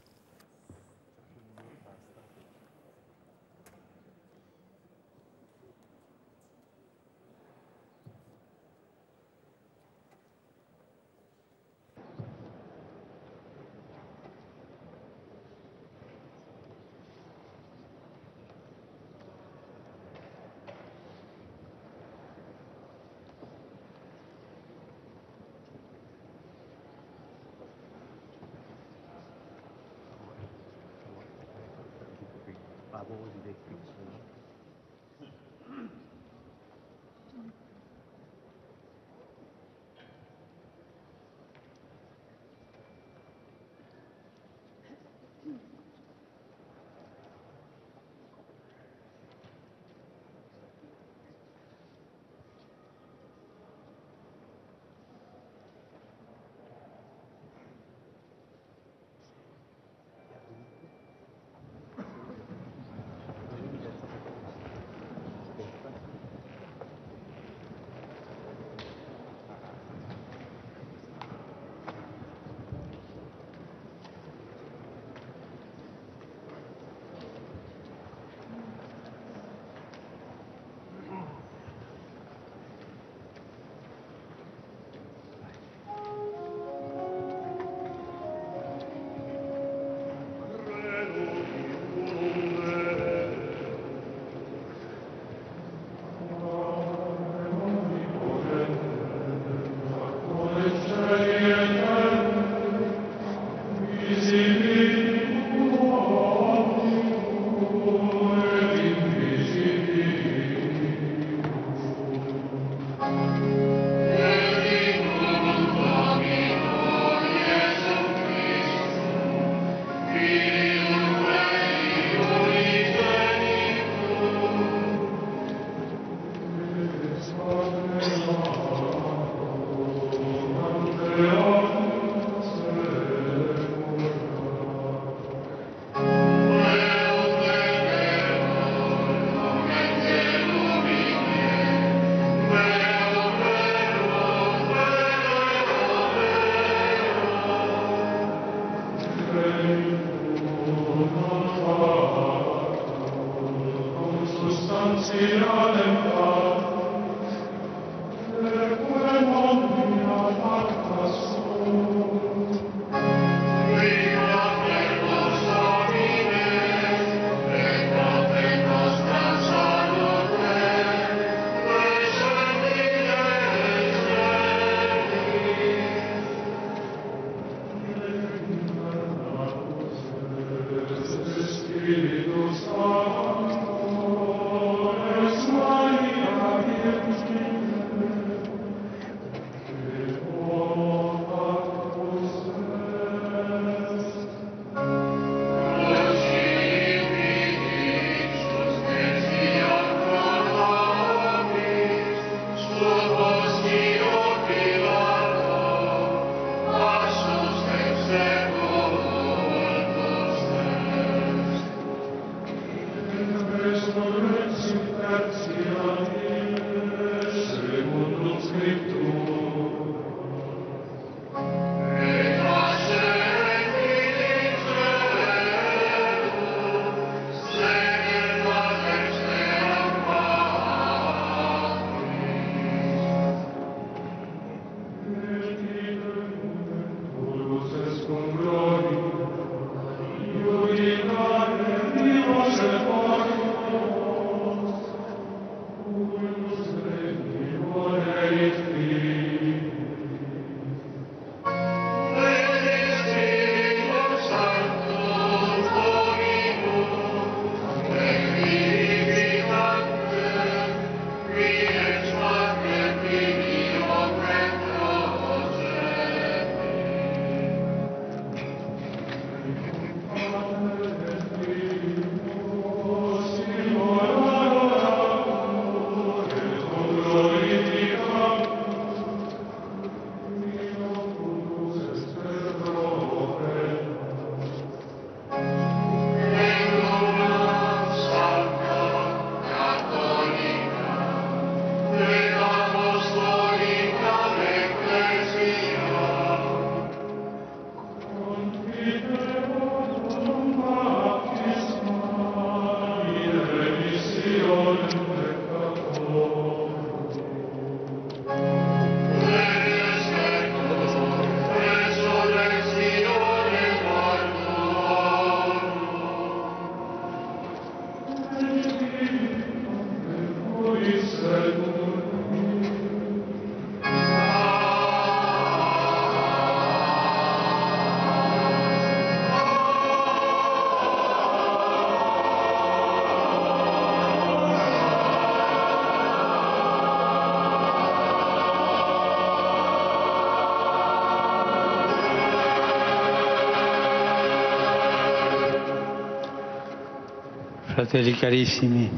Fratelli carissimi,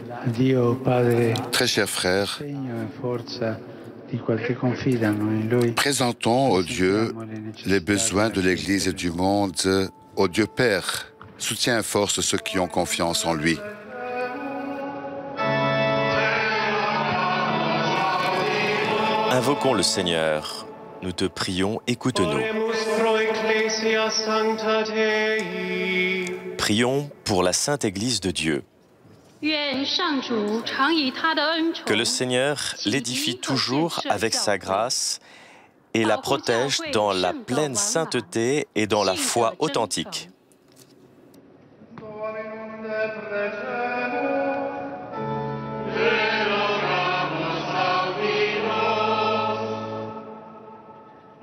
a Dio Padre, Très chers frères, segno e forza di quel che confidano in Lui. présentons au Dieu les besoins de l'Église et du monde, au Dieu Père. Soutiens et force ceux qui ont confiance en lui. Invoquons le Seigneur. Nous te prions, écoute-nous. Prions pour la Sainte Église de Dieu. Que le Seigneur l'édifie toujours avec sa grâce et la protège dans la pleine sainteté et dans la foi authentique.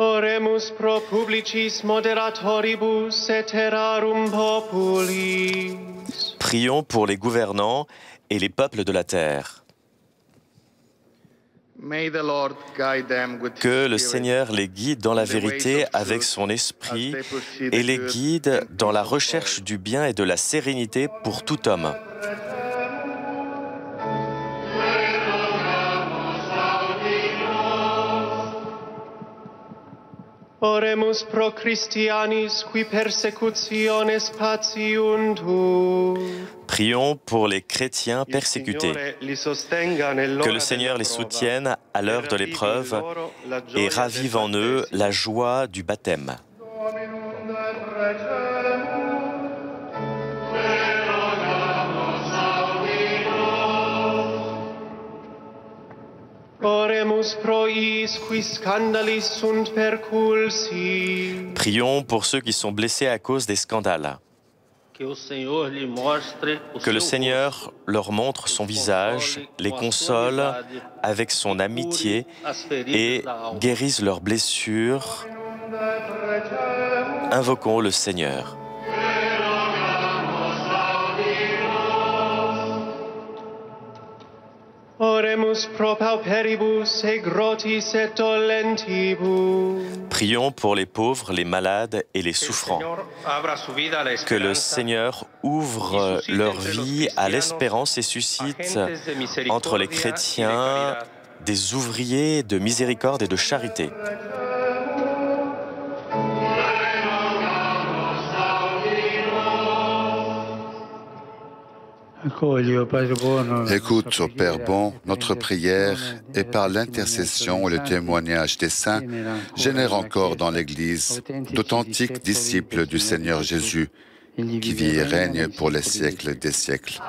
Oremus pro publicis moderatoribus et terrarum populis. Prions pour les gouvernants et les peuples de la terre. Que le Seigneur les guide dans la vérité avec son esprit et les guide dans la recherche du bien et de la sérénité pour tout homme. Oremus pro Christianis qui persecutiones patiuntur. Prions pour les chrétiens persécutés. Que le Seigneur les soutienne à l'heure de l'épreuve et ravive en eux la joie du baptême. Oremus pro iis qui scandalis sunt perculsi. Prions pour ceux qui sont blessés à cause des scandales. Que le Seigneur leur montre son visage, les console avec son amitié et guérisse leurs blessures. Invoquons le Seigneur. Oremus pro pauperibus et grottis et dolentibus. Prions pour les pauvres, les malades et les souffrants. Que le Seigneur ouvre leur vie à l'espérance et suscite entre les chrétiens des ouvriers de miséricorde et de charité. Écoute, ô Père bon, notre prière et par l'intercession et le témoignage des saints, génère encore dans l'Église d'authentiques disciples du Seigneur Jésus, qui vit et règne pour les siècles des siècles.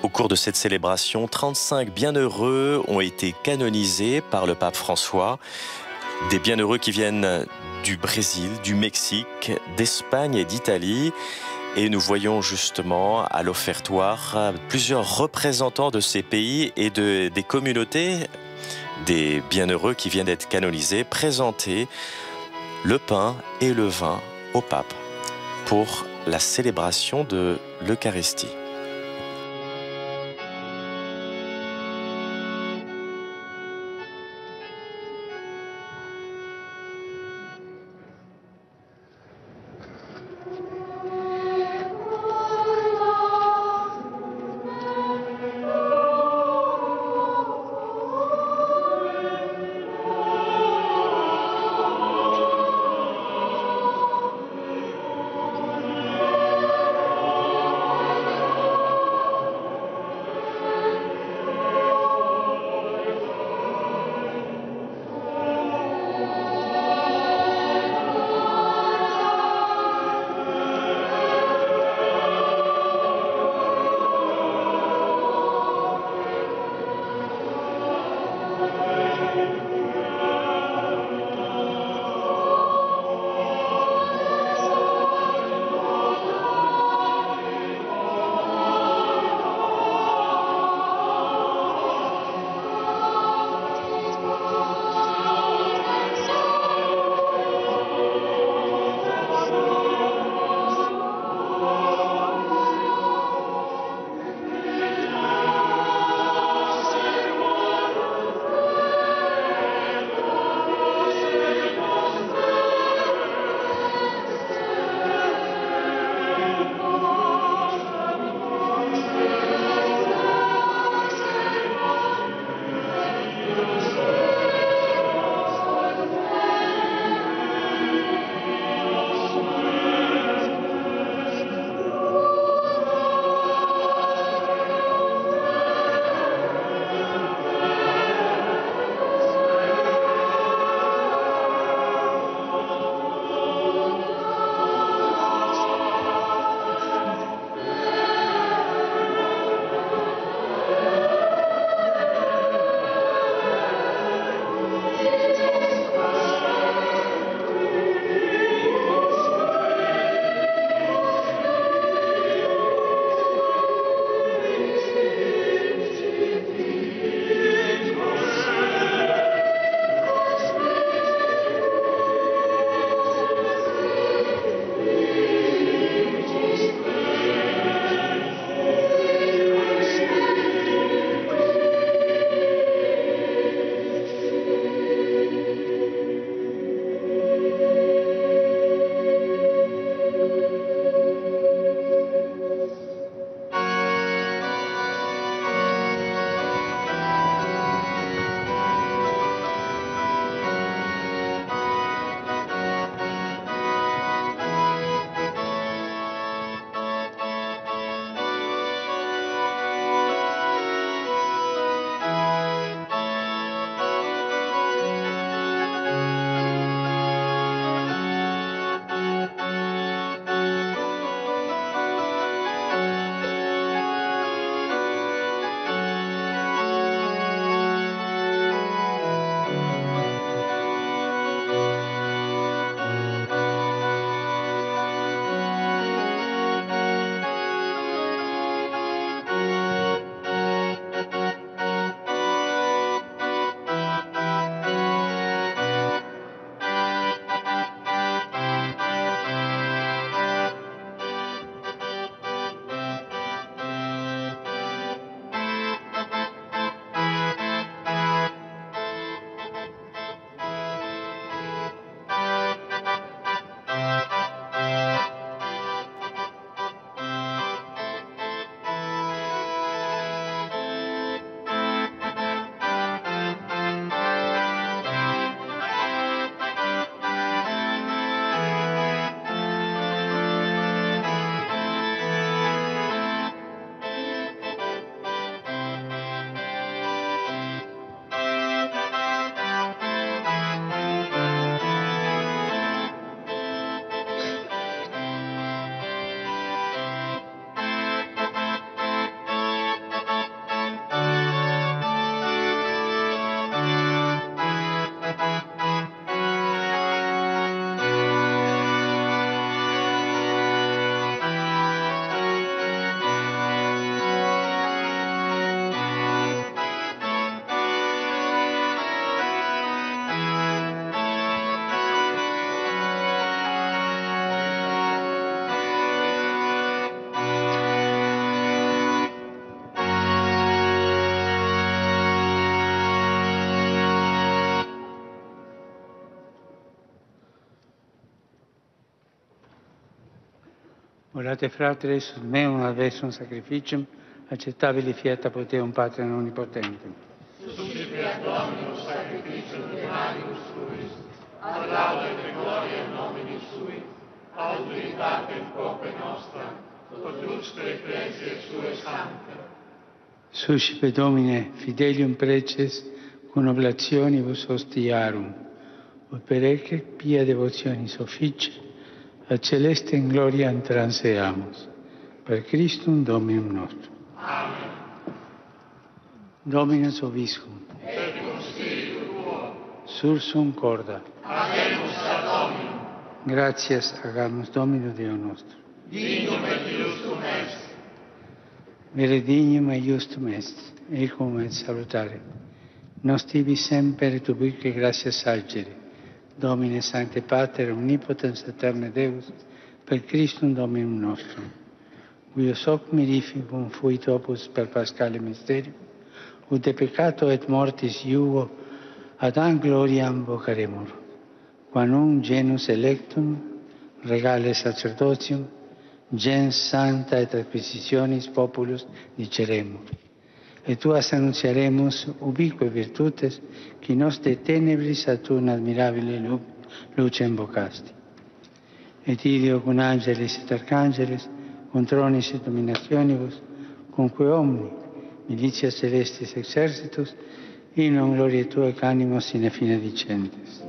Au cours de cette célébration, 35 bienheureux ont été canonisés par le pape François. Des bienheureux qui viennent du Brésil, du Mexique, d'Espagne et d'Italie. Et nous voyons justement à l'offertoire plusieurs représentants de ces pays et des communautés, des bienheureux qui viennent d'être canonisés, présenter le pain et le vin au pape pour la célébration de l'Eucharistie. Orate fratres sub meum adversum sacrificium, accettabile fiat apud Deum Patrem omnipotentem. Suscipiat Dominus sacrificium de animus suis, ad laudem et gloriam nomini sui, ad utilitatem prope nostra, ut usque ecclesiae sue sancte. Suscipe Domine fidelium preces, cum oblationibus hostiarum, ut per ecce pia devotionis office, a celestem gloriam transeamus. Per Christum Dominum nostrum. Amen. Dominus Vobiscum. Et cum spiritu tuo. Sursum corda. Agemus ad Dominum. Gratias agamus Domino Deo nostro. Dignum et iustum est. Vere dignum et iustum est, ecum et salutare. Nos tibi semper et ubique gratias salgere. Domine Sancte Pater, omnipotens aeterne Deus, per Christum Dominum nostrum. Huios hoc mirificum fuit opus per Paschale Mysterium, ut de peccato et mortis iugo ad an gloriam vocaremur, quanum genus electum, regale sacerdotium, gens santa et acquisitionis populus diceremur. Et tuas annunciaremus ubique virtutes, qui nos de tenebris a tu admirabile lucem vocasti. Et ideo cum angelis et archangelis, cum tronis et dominationibus, cumque omni, militia celestis exercitus, in non gloria Tua et animos sine fine dicentes.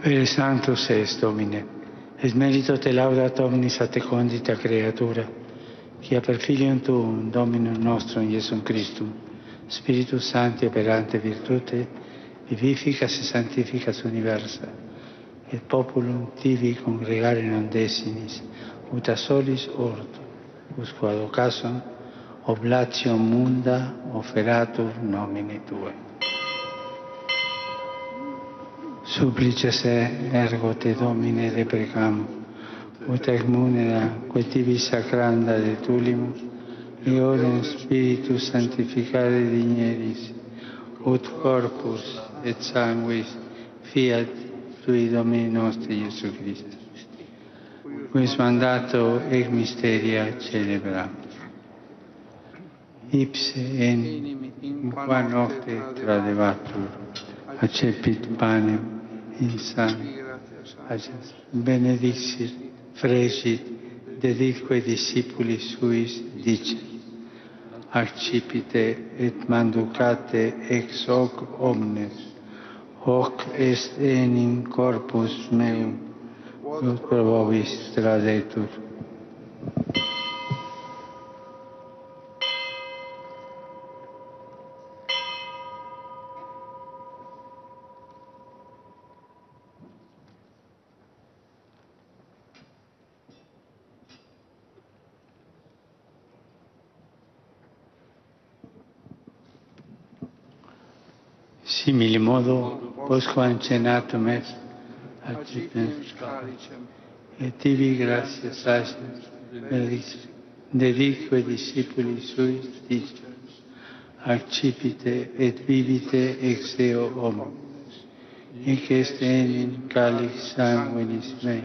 Vere Sanctus es, Domine, et merito te laudat omnis a te condita creatura, quia per Filium Tuum, Dominum nostrum, Iesum Christum, Spiritus Sancti operante virtute, vivificas et sanctificas universa, et populum tibi congregare non desinis, ut a solis ordo, usque ad occasum oblatio munda offeratur nomine Tuae. Supplices ergo te Domine deprecam, ut ec munera quae tibi sacranda de tulimus, eodem Spiritus sanctificare digneris, ut corpus et sanguis fiat Tui Domini nostri Iesu Christi, quis mandato ec mysteria celebram. Ipse in qua nocte tradebatur, accepit panem in sangue, benedixit, fregit, deditque discipulis suis, dicet, accipite et manducate ex hoc omnes, hoc est enim corpus meum, ut pro vobis tradetur. Simile modo, posco ancenatum est, accipiens calicem, et tibi gratia saciens, dedique discipuli suis, dicens, accipite et vivite ex eo homo, hic est enim calix sanguinis mei,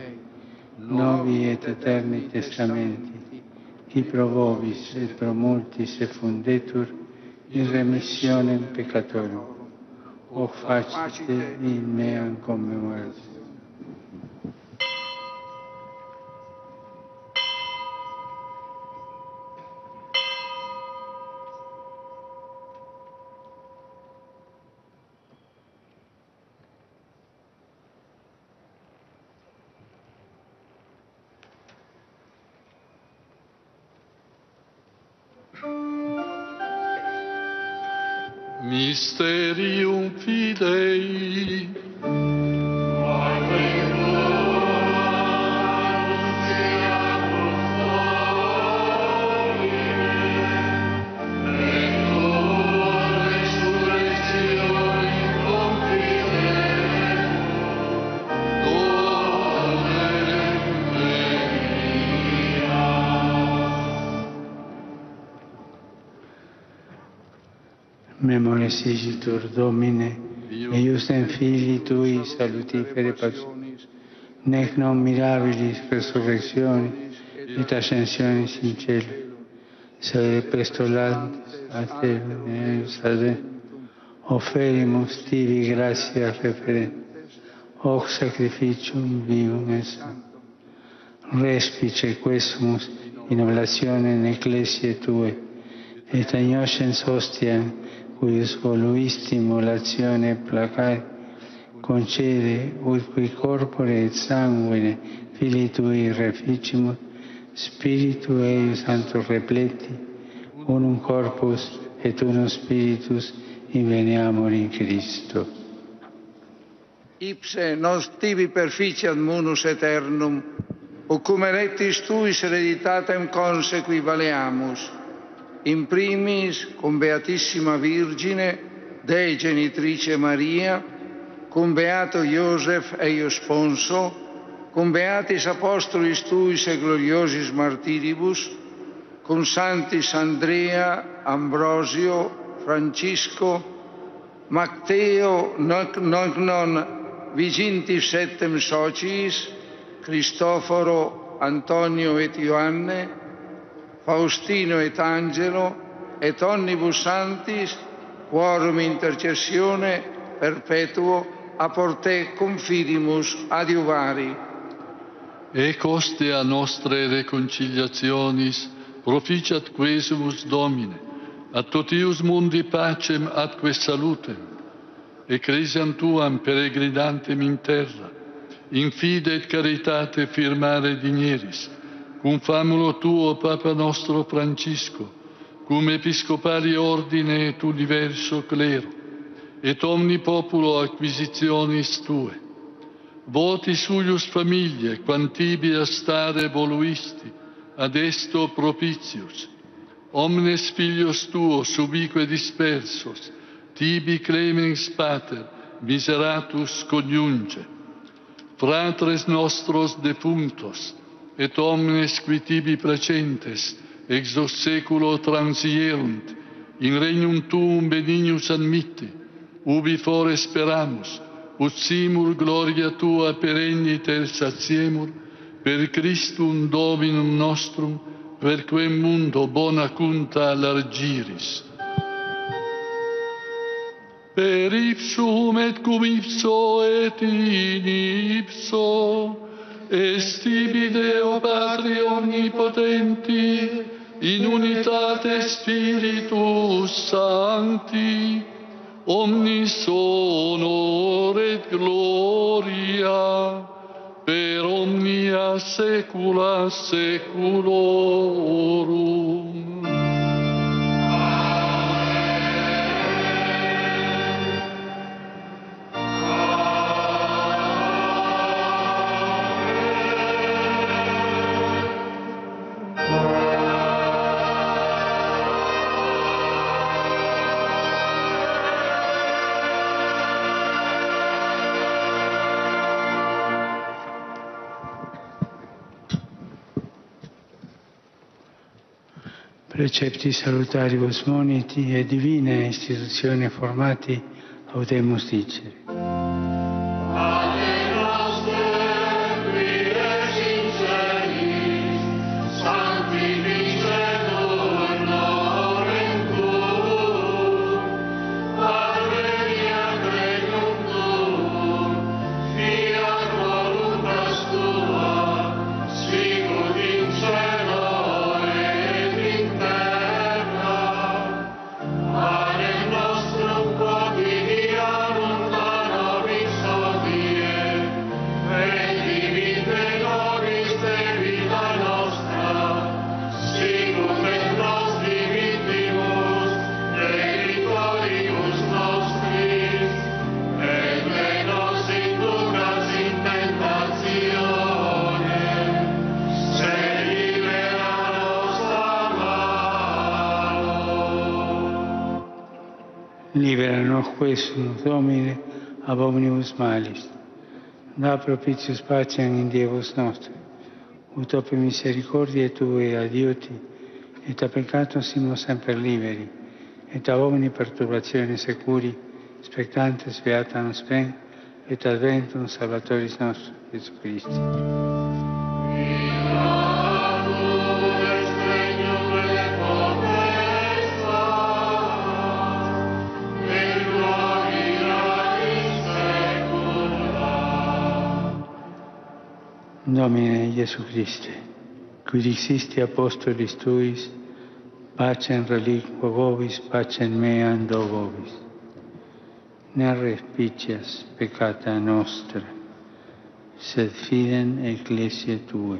novi et eterni testamenti, qui pro vobis et pro multis effundetur in remissionem peccatorum, o facite in meam commemoratio. Mysterium Fidei. Memores igitur, Domine, eiustem Filii Tui salutifere passionis, nec non mirabilis resurrectionis et ascensionis in cielo, sed pestolantes a te veneris adventum, offerimus tibi gratia referentes, hoc sacrificium vivum et sanctum, respice quesumus in oblatione in ecclesiae Tue, et agnoscens hostiam, cuius voluisti immolazione placare, concede, ut qui corpore et sanguine Filii Tui reficimus, Spiritu eius Sancto repleti, unum corpus et unum spiritus, inveniamur in Christo. Ipse nos tibi perficiat munus aeternum, cum electis Tuis hereditatem consequi valeamus, in primis cum Beatissima Virgine, Dei Genitrice Maria, cum Beato Iosef eius Sponso, cum Beatis Apostolis Tuis et gloriosis martiribus, cum Sanctis Andrea, Ambrosio, Francisco, Macteo, non vigintis septem sociis, Cristoforo, Antonio et Ioanne, Faustino et Angelo, et omnibus santis, quorum intercessione perpetuo a porte confidimus adiuvari. Ec ostia nostre reconciliationis proficiat quesumus Domine, a totius mundi pacem atque salutem, ecclesiam Tuam peregrinantem in terra, in fide et caritate firmare digneris, cum famulo Tuo Papa nostro Francisco, cum episcopali ordine et universo clero, et omni populo acquisitionis Tue. Votis huius familiae, quantibia stare voluisti, ad esto propitius. Omnes filios Tuos ubique dispersos, tibi clemens Pater, miseratus coniunge. Fratres nostros defunctos, et omnes qui tibi placentes, ex hoc seculo transierunt, in regnum Tuum benignus admitte, ubi fore speramus, ut simul gloria Tua perenniter satiemur, per Christum Dominum nostrum, per quem mundo bona cunta largiris. Per ipsum et cum ipso et in ipso, estibi Deo Patri Omnipotenti, in unitate Spiritus Sancti, omnis honor et gloria, per omnia saecula saeculorum. precepti salutaribus moniti e divina istituzione formati audemus dicere. Libera nos quesum, Domine, ab omnibus malis. Da propitius pacem in Dievus nostri, ut opere misericordiae Tue adiuti, et a peccatum simus semper liberi, et a omni perturbatione securi, spectantes beata nos spem, et adventum Salvatoris nostrum, Iesu Christi. Domine Iesu Christe, qui dixisti apostolis Tuis, pacem reliquo vobis, pacem meam do vobis. Ne respicias peccata nostra, sed fidem ecclesiae Tue,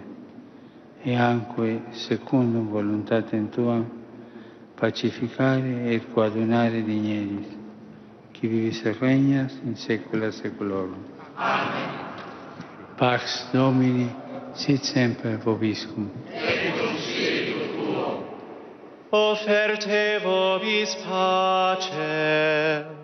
e anque secundum voluntatem Tuam, pacificare et coadunare digneris, qui vivis et regnas in saecula saeculorum. Amen. Pax Domini, sit semper vobiscum. Et cum spiritu tuo. Offerte vobis pacem.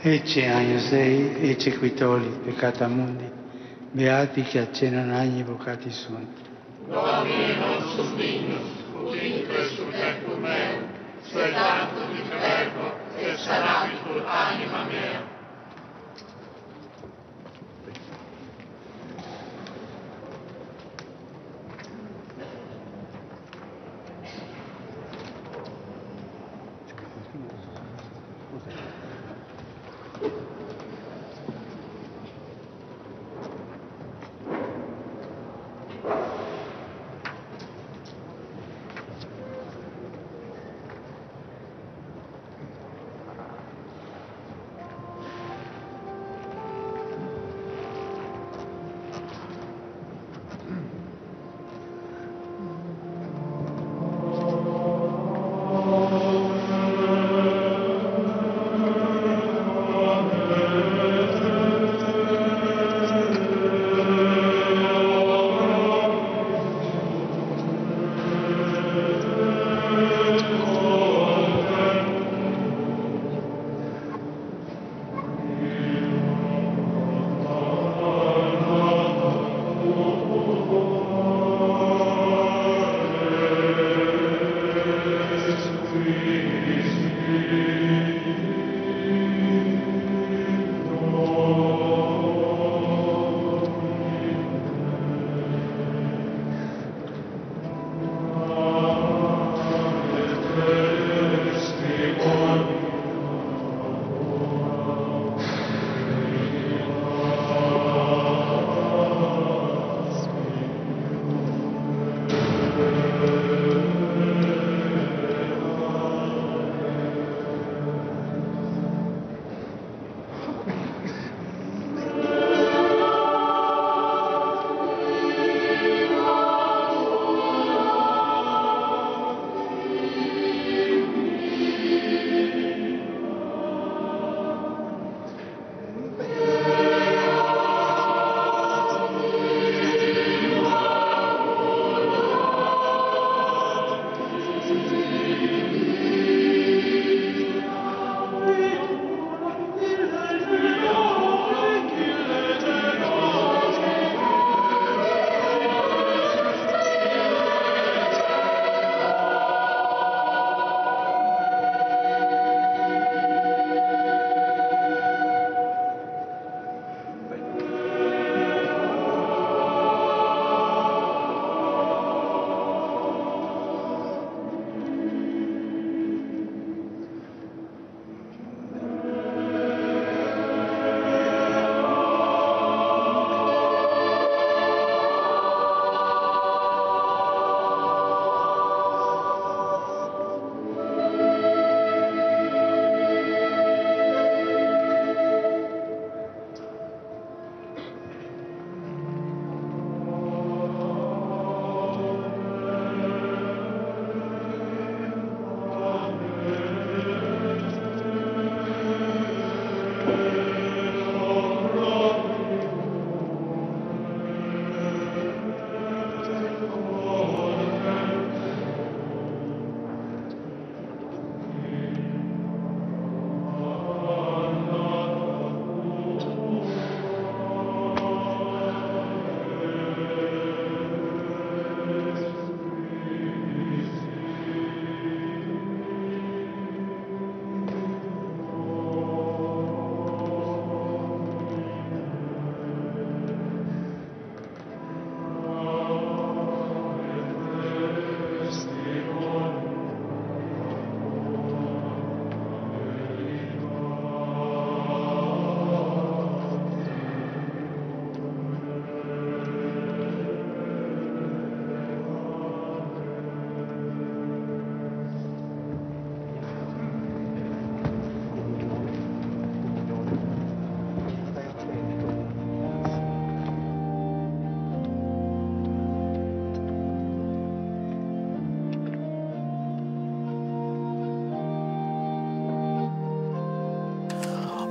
Ecce Agnus Dei, ecce qui tolli peccata mundi, beati che accennano agni vocati sunt. Domine nostrum dignus, ut inque subjectum meum, sed tantum in verbo, et sanabitur anima mea.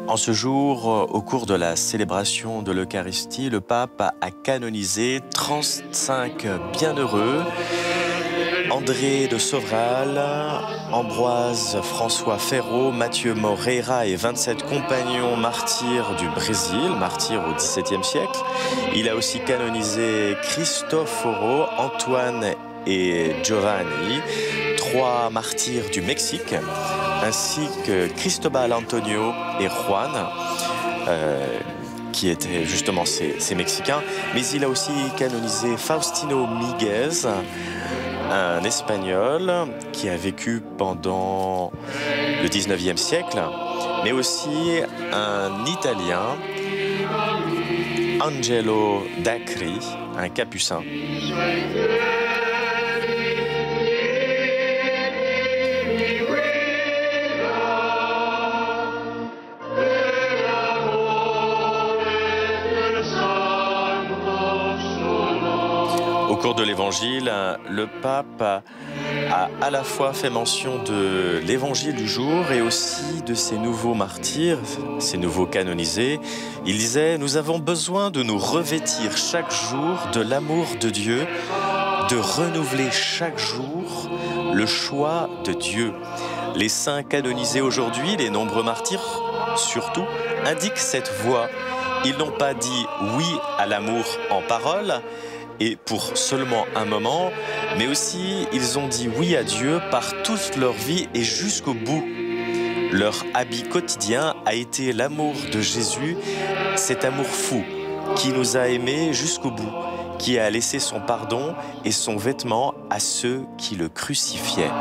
En ce jour, au cours de la célébration de l'Eucharistie, le pape a canonisé 35 bienheureux, André de Sauveral, Ambroise François Ferraud, Mathieu Moreira et 27 compagnons martyrs du Brésil, martyrs au XVIIe siècle. Il a aussi canonisé Cristoforo, Antoine et Giovanni, 3 martyrs du Mexique, ainsi que Cristobal Antonio et Juan, qui étaient justement ces Mexicains. Mais il a aussi canonisé Faustino Miguez, un Espagnol qui a vécu pendant le XIXe siècle, mais aussi un Italien, Angelo Dacri, un capucin. Au cours de l'Évangile, le pape a à la fois fait mention de l'Évangile du jour et aussi de ces nouveaux martyrs, ces nouveaux canonisés. Il disait « Nous avons besoin de nous revêtir chaque jour de l'amour de Dieu, de renouveler chaque jour le choix de Dieu. » Les saints canonisés aujourd'hui, les nombreux martyrs surtout, indiquent cette voie. Ils n'ont pas dit oui à l'amour en parole, et pour seulement un moment, mais aussi ils ont dit oui à Dieu par toute leur vie et jusqu'au bout. Leur habit quotidien a été l'amour de Jésus, cet amour fou qui nous a aimés jusqu'au bout, qui a laissé son pardon et son vêtement à ceux qui le crucifiaient.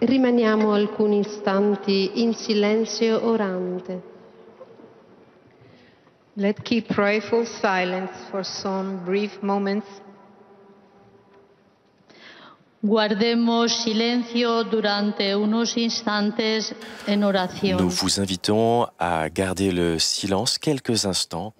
Rimaniamo alcuni istanti in silenzio orante. Let's keep prayerful silence for some brief moments. Guardemos silencio durante unos instantes en oración. Nous vous invitons à garder le silence quelques instants.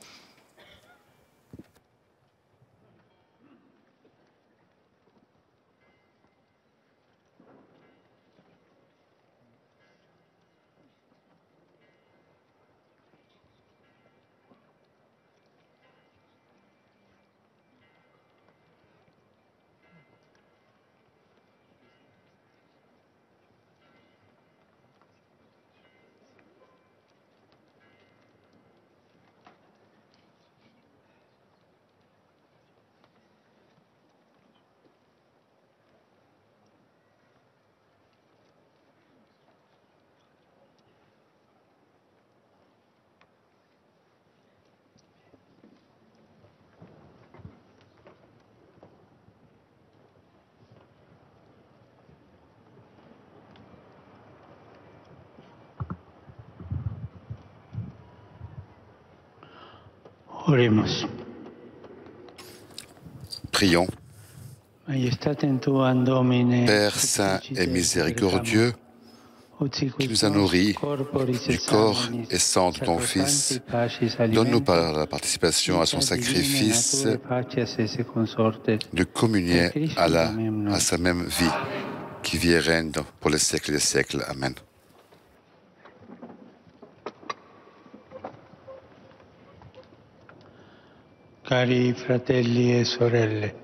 Oremos. Prions. Père saint et miséricordieux, qui nous a nourris du corps et sang de ton Fils, donne-nous par la participation à son sacrifice de communier à sa même vie, qui vit et règne pour les siècles des siècles. Amen. Cari fratelli e sorelle,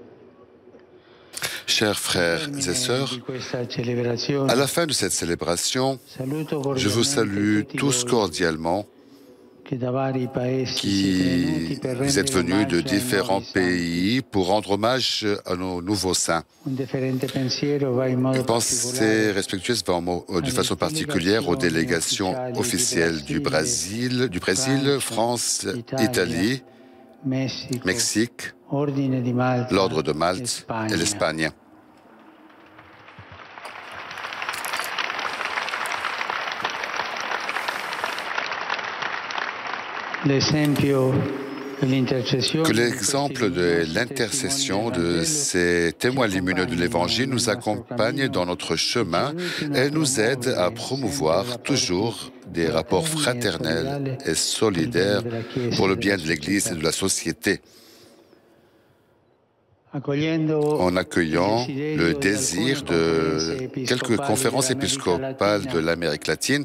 chers frères et sœurs, à la fin de cette célébration, je vous salue tous cordialement qui vous êtes venus de différents pays pour rendre hommage à nos nouveaux saints. Une pensée respectueuse va de façon particulière aux délégations officielles du Brésil, France, Italie, Mexique, l'Ordre de Malte et l'Espagne. Que l'exemple de l'intercession de ces témoins lumineux de l'Évangile nous accompagne dans notre chemin et nous aide à promouvoir toujours des rapports fraternels et solidaires pour le bien de l'Église et de la société. En accueillant le désir de quelques conférences épiscopales de l'Amérique latine,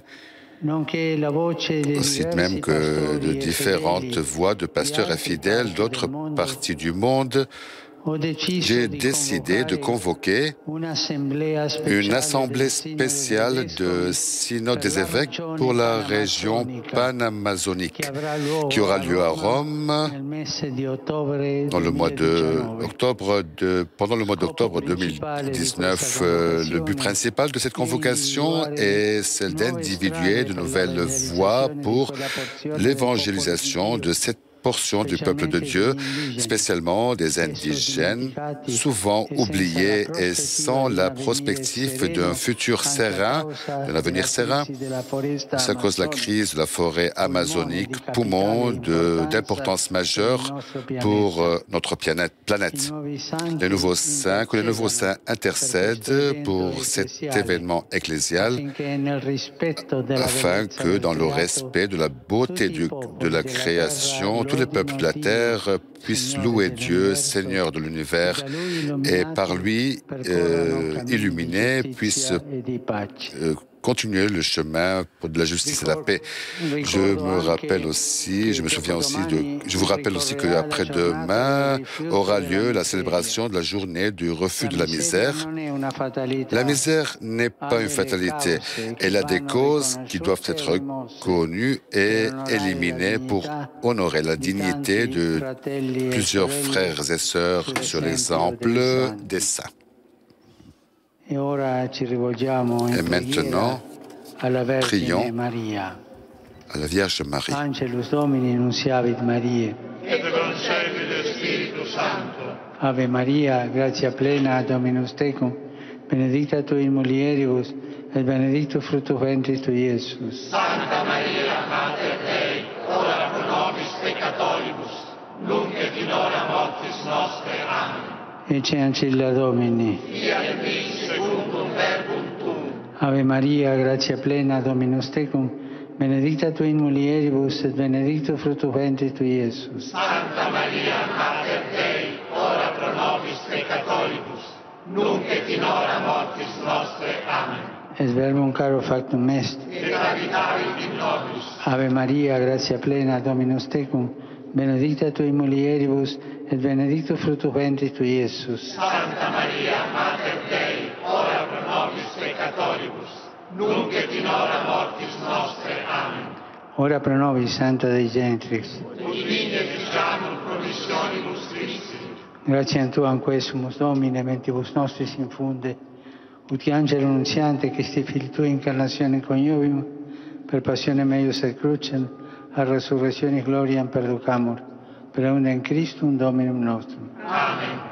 aussi de même que de différentes voix de pasteurs et fidèles d'autres parties du monde, j'ai décidé de convoquer une assemblée spéciale de synode des évêques pour la région panamazonique qui aura lieu à Rome dans le mois pendant le mois d'octobre 2019. Le but principal de cette convocation est celle d'individuer de nouvelles voies pour l'évangélisation de cette portion du peuple de Dieu, spécialement des indigènes, souvent oubliés et sans la prospective d'un futur serein, d'un avenir serein. C'est à cause de la crise de la forêt amazonique, poumon d'importance majeure pour notre planète. Que les nouveaux saints intercèdent pour cet événement ecclésial afin que, dans le respect de la beauté de la création, tous les peuples de la terre puissent louer Dieu, Seigneur de l'univers, et par lui, illuminés, puissent continuer le chemin pour de la justice et la paix. Je vous rappelle aussi qu'après-demain aura lieu la célébration de la journée du refus de la misère. La misère n'est pas une fatalité. Elle a des causes qui doivent être connues et éliminées pour honorer la dignité de plusieurs frères et sœurs sur l'exemple des saints. Et maintenant, prions à la Vierge Marie. Angelus Domini nunciavit Mariae. Et concepi de Spiritu Santo. Ave Maria, gratia plena, Dominus tecum, benedicta tu in mulieribus, et benedictus fructus ventris tui, Iesus. Santa Maria, Mater Dei, ora pro nobis peccatoribus, nunc et in hora mortis nostre. Amen. Ecce ancilla Domini. Fiat mi secundum verbum tuum. Ave Maria, gratia plena, Dominus tecum, benedicta tui in mulieribus, et benedictus fructus ventris tui, Iesus. Santa Maria, Mater Dei, ora pro nobis peccatoribus, nunc et in hora mortis nostre. Amen. Es verbum caro factum est. Et habitavit in nobis. Ave Maria, gratia plena, Dominus tecum, benedicta tui in mulieribus, et benedictus fructus ventris tui, Iesus. Santa Maria, Mater Dei, ora pro nobis peccatoribus, nunc et in hora mortis nostre. Amen. Ora pro nobis, Santa Dei Genitrix. Ut vinde ficiamur promissionibus Christi. Gratiam Tuam quesumus, Domine, mentibus nostris infunde, ut angelo nunziante, Christi Fili Tui, incarnazione coniovium, per passione meius et crucem, a resurrezione gloriam perducamur, per eundem Christum Dominum nostrum. Amen.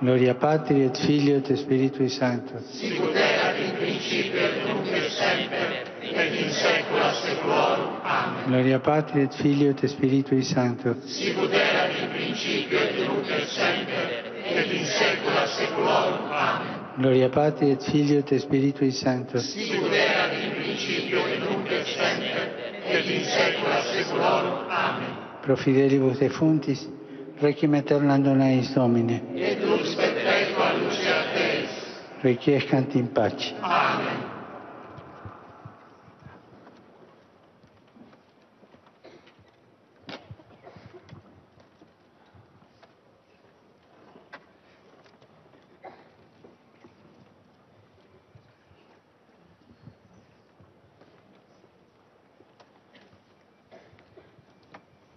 Gloria Patri et Filio et Spiritui Sancto. Sicut erat in principio et nunc et semper, et in saecula saeculorum. Amen. Gloria Patri et Filio et Spiritui Sancto. Sicut erat in principio et nunc et semper, et in saecula saeculorum. Amen. Gloria Patri et Filio et Spiritui Sancto. Sicut erat in principio et nunc et semper, et in saecula saeculorum. Amen. Pro fidelibus defuntis, requiem aeternam dona eis Domine. Et lux perpetua luceat eis. Requiescant in pace. Amen.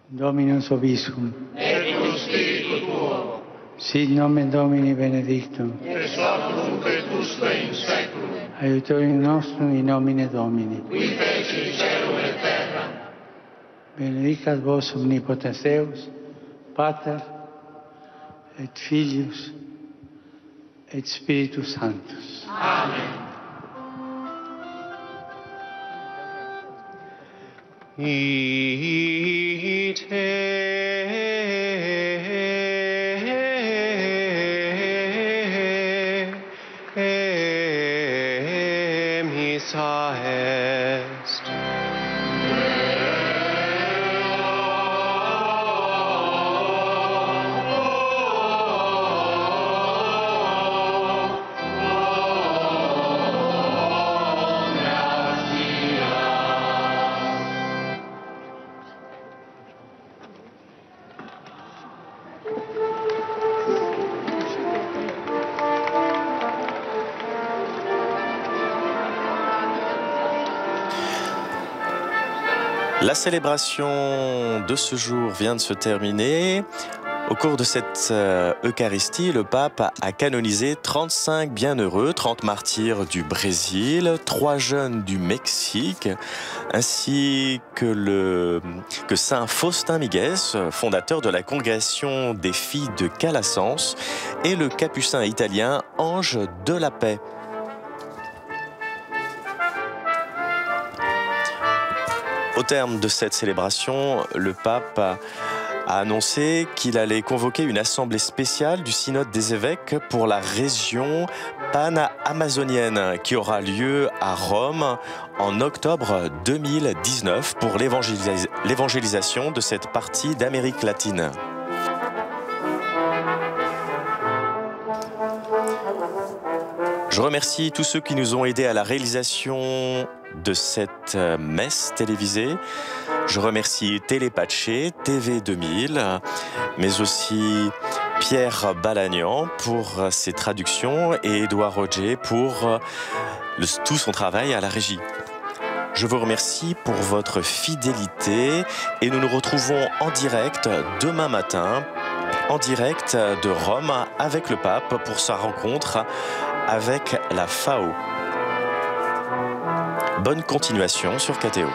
Dominus Obiscum. Et cum spiritu tuo. Sit nomen Domini benedictum. Et hoc nunc et usque in saeculum. Aiutorium nostrum in nomine Domini. Qui feci caelum et terram. Benedicat vos omnipotens Deus, Pater et Filius et Spiritus Sanctus. Amen. Missa est. La célébration de ce jour vient de se terminer. Au cours de cette Eucharistie, le pape a canonisé 35 bienheureux, 30 martyrs du Brésil, 3 jeunes du Mexique, ainsi que Saint Faustin Miguel, fondateur de la congrégation des filles de Calasanz, et le capucin italien Ange de la Paix. Au terme de cette célébration, le pape a annoncé qu'il allait convoquer une assemblée spéciale du synode des évêques pour la région pan-amazonienne qui aura lieu à Rome en octobre 2019 pour l'évangélisation de cette partie d'Amérique latine. Je remercie tous ceux qui nous ont aidés à la réalisation de cette messe télévisée. Je remercie Télépache, TV 2000, mais aussi Pierre Balagnan pour ses traductions et Édouard Roger pour tout son travail à la régie. Je vous remercie pour votre fidélité et nous nous retrouvons en direct demain matin, en direct de Rome avec le pape pour sa rencontre avec la FAO. Bonne continuation sur KTO.